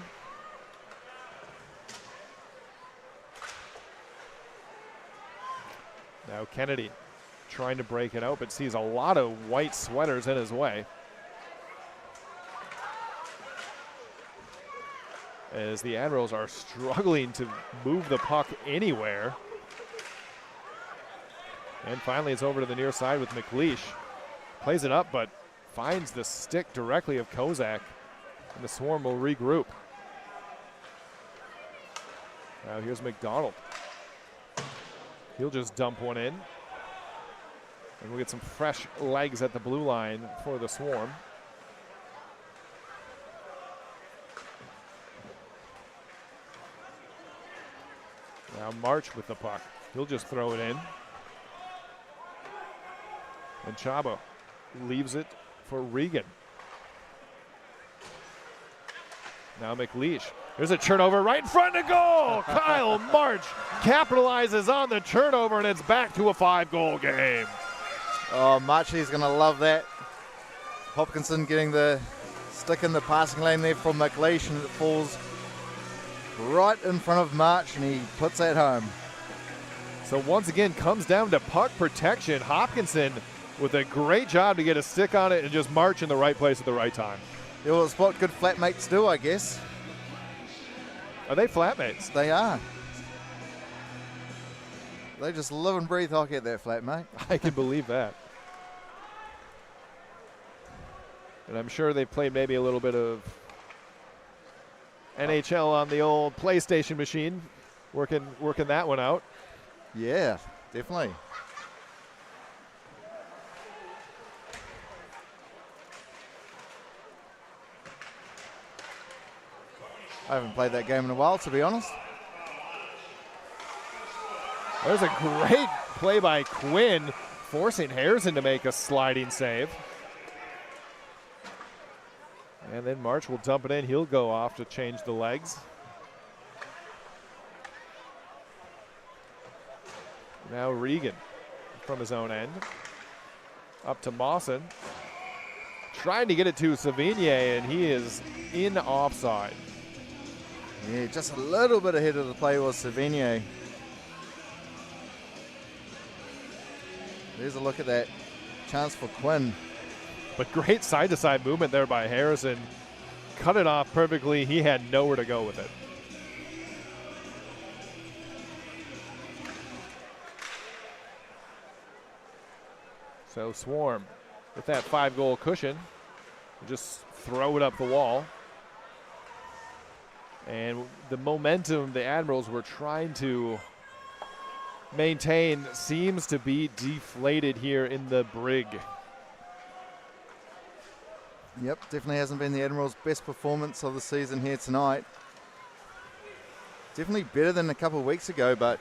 [SPEAKER 1] Now Kennedy trying to break it out, but sees a lot of white sweaters in his way. As the Admirals are struggling to move the puck anywhere. And finally it's over to the near side with McLeish. Plays it up, but finds the stick directly of Kozak. And the Swarm will regroup. Now here's McDonald. He'll just dump one in. And we'll get some fresh legs at the blue line for the Swarm. Now March with the puck. He'll just throw it in. And Chaba leaves it for Regan. Now McLeish. There's a turnover right in front of goal. Kyle March capitalizes on the turnover, and it's back to a 5-goal game.
[SPEAKER 2] Oh, Marchie's going to love that. Hopkinson getting the stick in the passing lane there from McLeish, and it falls right in front of March, and he puts that home.
[SPEAKER 1] So once again, comes down to puck protection. Hopkinson with a great job to get a stick on it and just March in the right place at the right time.
[SPEAKER 2] Yeah, well, it's what good flatmates do, I guess.
[SPEAKER 1] Are they flatmates?
[SPEAKER 2] They are. They just live and breathe hockey at that flatmate.
[SPEAKER 1] I can believe that. And I'm sure they've played maybe a little bit of NHL on the old PlayStation machine, working that one out.
[SPEAKER 2] Yeah, definitely. I haven't played that game in a while, to be honest.
[SPEAKER 1] There's a great play by Quinn, forcing Harrison to make a sliding save. And then March will dump it in. He'll go off to change the legs. Now Regan from his own end. Up to Mawson. Trying to get it to Savigny, and he is in offside.
[SPEAKER 2] Yeah, just a little bit ahead of the play was Savigny. There's a look at that chance for Quinn.
[SPEAKER 1] But great side-to-side movement there by Harrison. Cut it off perfectly. He had nowhere to go with it. So Swarm with that 5-goal cushion. Just throw it up the wall. And the momentum the Admirals were trying to maintain seems to be deflated here in the Brig.
[SPEAKER 2] Yep, definitely hasn't been the Admirals' best performance of the season here tonight. Definitely better than a couple of weeks ago, but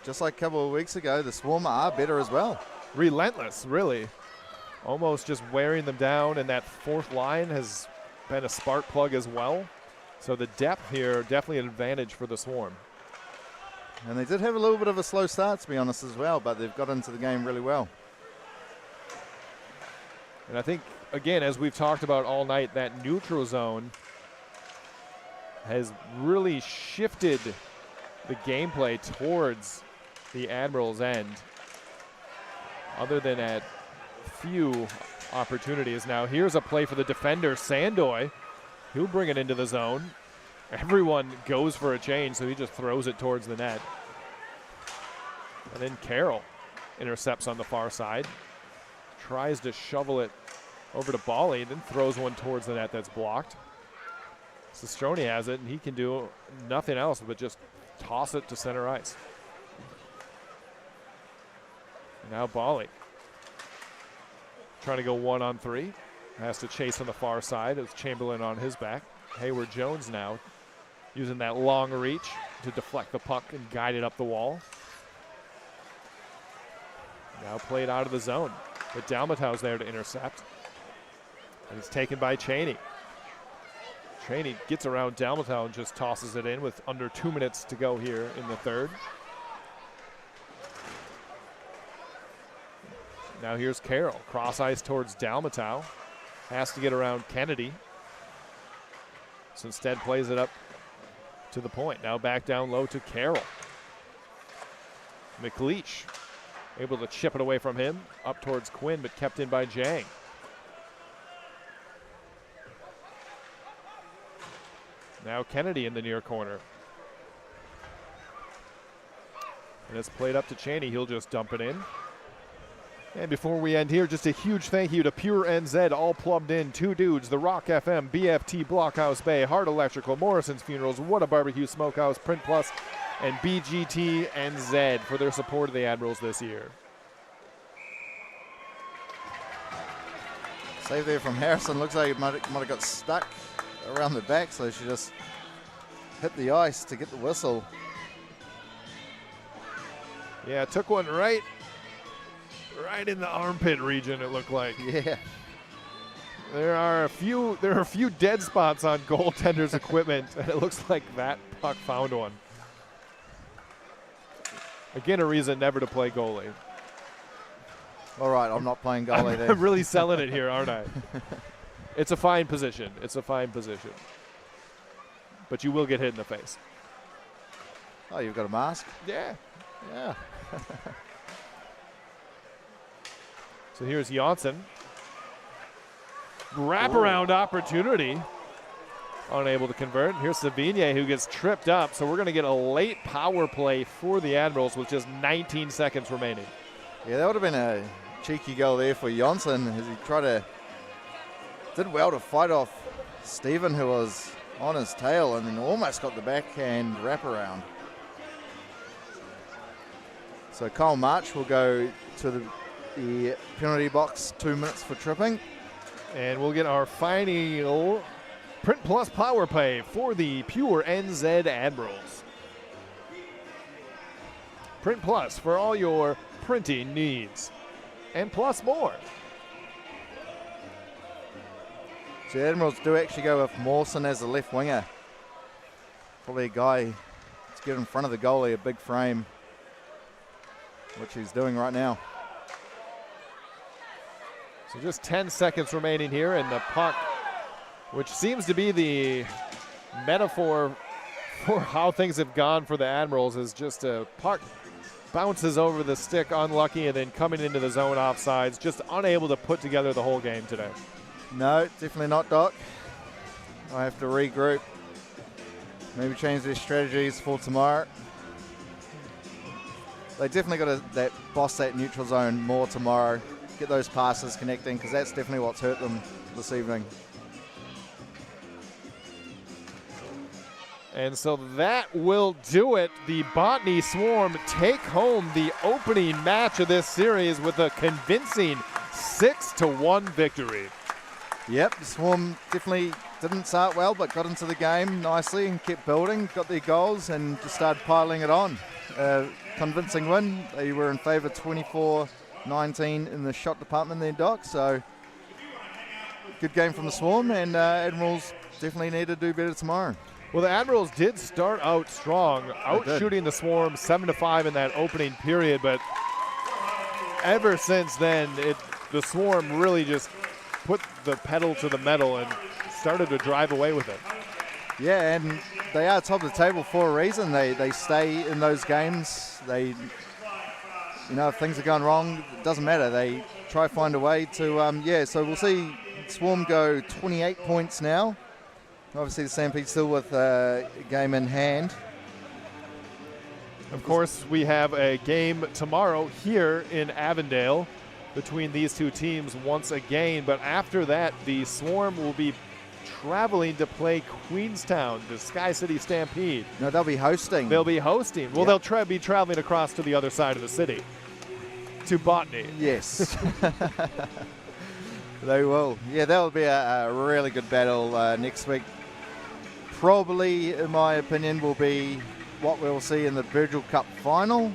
[SPEAKER 2] just like a couple of weeks ago, the Swarm are better as well.
[SPEAKER 1] Relentless, really. Almost just wearing them down, and that fourth line has been a spark plug as well. So the depth here, definitely an advantage for the Swarm.
[SPEAKER 2] And they did have a little bit of a slow start, to be honest, as well, but they've got into the game really well.
[SPEAKER 1] And I think, again, as we've talked about all night, that neutral zone has really shifted the gameplay towards the Admirals' end, other than at few opportunities. Now here's a play for the defender, Sandoy. He'll bring it into the zone. Everyone goes for a change, so he just throws it towards the net. And then Carroll intercepts on the far side. Tries to shovel it over to Bali, then throws one towards the net that's blocked. Sistroni has it, and he can do nothing else but just toss it to center ice. Now Bali trying to go 1-on-3. Has to chase on the far side. It's Chamberlain on his back. Hayward Jones now using that long reach to deflect the puck and guide it up the wall. Now played out of the zone. But Dalmatau's there to intercept. And it's taken by Cheney. Cheney gets around Dalmatau and just tosses it in with under 2 minutes to go here in the third. Now here's Carroll. Cross ice towards Dalmatau. Has to get around Kennedy. So instead plays it up to the point. Now back down low to Carroll. McLeish able to chip it away from him. Up towards Quinn, but kept in by Jang. Now Kennedy in the near corner. And it's played up to Cheney. He'll just dump it in. And before we end here, just a huge thank you to Pure NZ, all plumbed in, Two Dudes, The Rock FM, BFT Blockhouse Bay, Hart Electrical, Morrison's Funerals, What a Barbecue Smokehouse, Print Plus, and BGT NZ for their support of the Admirals this year.
[SPEAKER 2] Save there from Harrison. Looks like it might have got stuck around the back, so she just hit the ice to get the whistle.
[SPEAKER 1] Yeah, took one right in the armpit region, it looked like.
[SPEAKER 2] Yeah.
[SPEAKER 1] There are a few dead spots on goaltenders' equipment, and it looks like that puck found one. Again, a reason never to play goalie.
[SPEAKER 2] All right, I'm not playing goalie there.
[SPEAKER 1] I'm really selling it here, aren't I? It's a fine position. It's a fine position. But you will get hit in the face.
[SPEAKER 2] Oh, you've got a mask?
[SPEAKER 1] Yeah.
[SPEAKER 2] Yeah.
[SPEAKER 1] So here's Janssen. Wraparound opportunity. Unable to convert. Here's Savigny, who gets tripped up. So we're going to get a late power play for the Admirals with just 19 seconds remaining.
[SPEAKER 2] Yeah, that would have been a cheeky goal there for Janssen as he did well to fight off Stephen, who was on his tail, and then almost got the backhand wraparound. So Kyle March will go to the penalty box, 2 minutes for tripping.
[SPEAKER 1] And we'll get our final Print Plus power play for the Pure NZ Admirals. Print Plus for all your printing needs, and plus more.
[SPEAKER 2] So the Admirals do actually go with Mawson as the left winger. Probably a guy to get in front of the goalie, a big frame, which he's doing right now.
[SPEAKER 1] So just 10 seconds remaining here, and the puck, which seems to be the metaphor for how things have gone for the Admirals, is just a puck bounces over the stick, unlucky, and then coming into the zone offsides, just unable to put together the whole game today.
[SPEAKER 2] No, definitely not, Doc. I have to regroup. Maybe change their strategies for tomorrow. They definitely got to boss that neutral zone more tomorrow. Get those passes connecting, because that's definitely what's hurt them this evening.
[SPEAKER 1] And so that will do it. The Botany Swarm take home the opening match of this series with a convincing 6-1 victory.
[SPEAKER 2] Yep, the Swarm definitely didn't start well, but got into the game nicely and kept building, got their goals, and just started piling it on. Convincing win. They were in favour 24-19 in the shot department there, Doc, so good game from the Swarm, and Admirals definitely need to do better tomorrow.
[SPEAKER 1] Well, the Admirals did start out strong, out-shooting the Swarm 7-5 in that opening period, but ever since then, the Swarm really just put the pedal to the metal and started to drive away with it.
[SPEAKER 2] Yeah, and they are top of the table for a reason. They stay in those games. They, if things are going wrong, it doesn't matter. They try to find a way to, so we'll see Swarm go 28 points now. Obviously, the Stampede still with a game in hand.
[SPEAKER 1] Of course, we have a game tomorrow here in Avondale between these two teams once again. But after that, the Swarm will be traveling to play Queenstown, the Sky City Stampede.
[SPEAKER 2] No, they'll be hosting.
[SPEAKER 1] They'll be hosting. Well,
[SPEAKER 2] Yep.
[SPEAKER 1] they'll be traveling across to the other side of the city, to Botany.
[SPEAKER 2] Yes. They will. Yeah, that'll be a really good battle next week. Probably, in my opinion, will be what we'll see in the Virgil Cup final.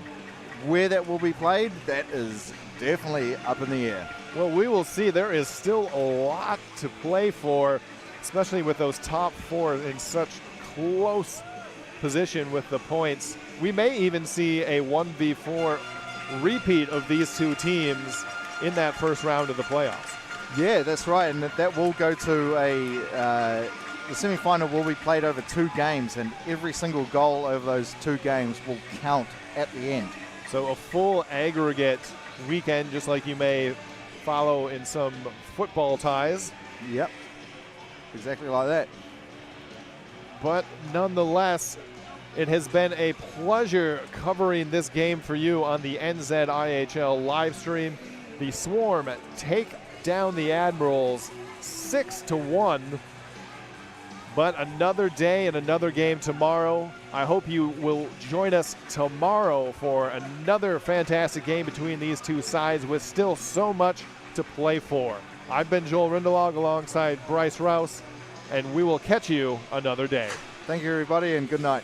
[SPEAKER 2] Where that will be played, that is definitely up in the air.
[SPEAKER 1] Well, we will see. There is still a lot to play for, especially with those top four in such close position with the points. We may even see a 1v4 repeat of these two teams in that first round of the playoffs.
[SPEAKER 2] Yeah, that's right, and that will go to the semi-final will be played over 2 games, and every single goal over those 2 games will count at the end.
[SPEAKER 1] So a full aggregate weekend, just like you may follow in some football ties.
[SPEAKER 2] Yep, exactly like that.
[SPEAKER 1] But nonetheless, it has been a pleasure covering this game for you on the NZIHL live stream. The Swarm take down the Admirals 6-1. But another day and another game tomorrow. I hope you will join us tomorrow for another fantastic game between these two sides with still so much to play for. I've been Joel Rindelog alongside Bryce Rouse, and we will catch you another day.
[SPEAKER 2] Thank you, everybody, and good night.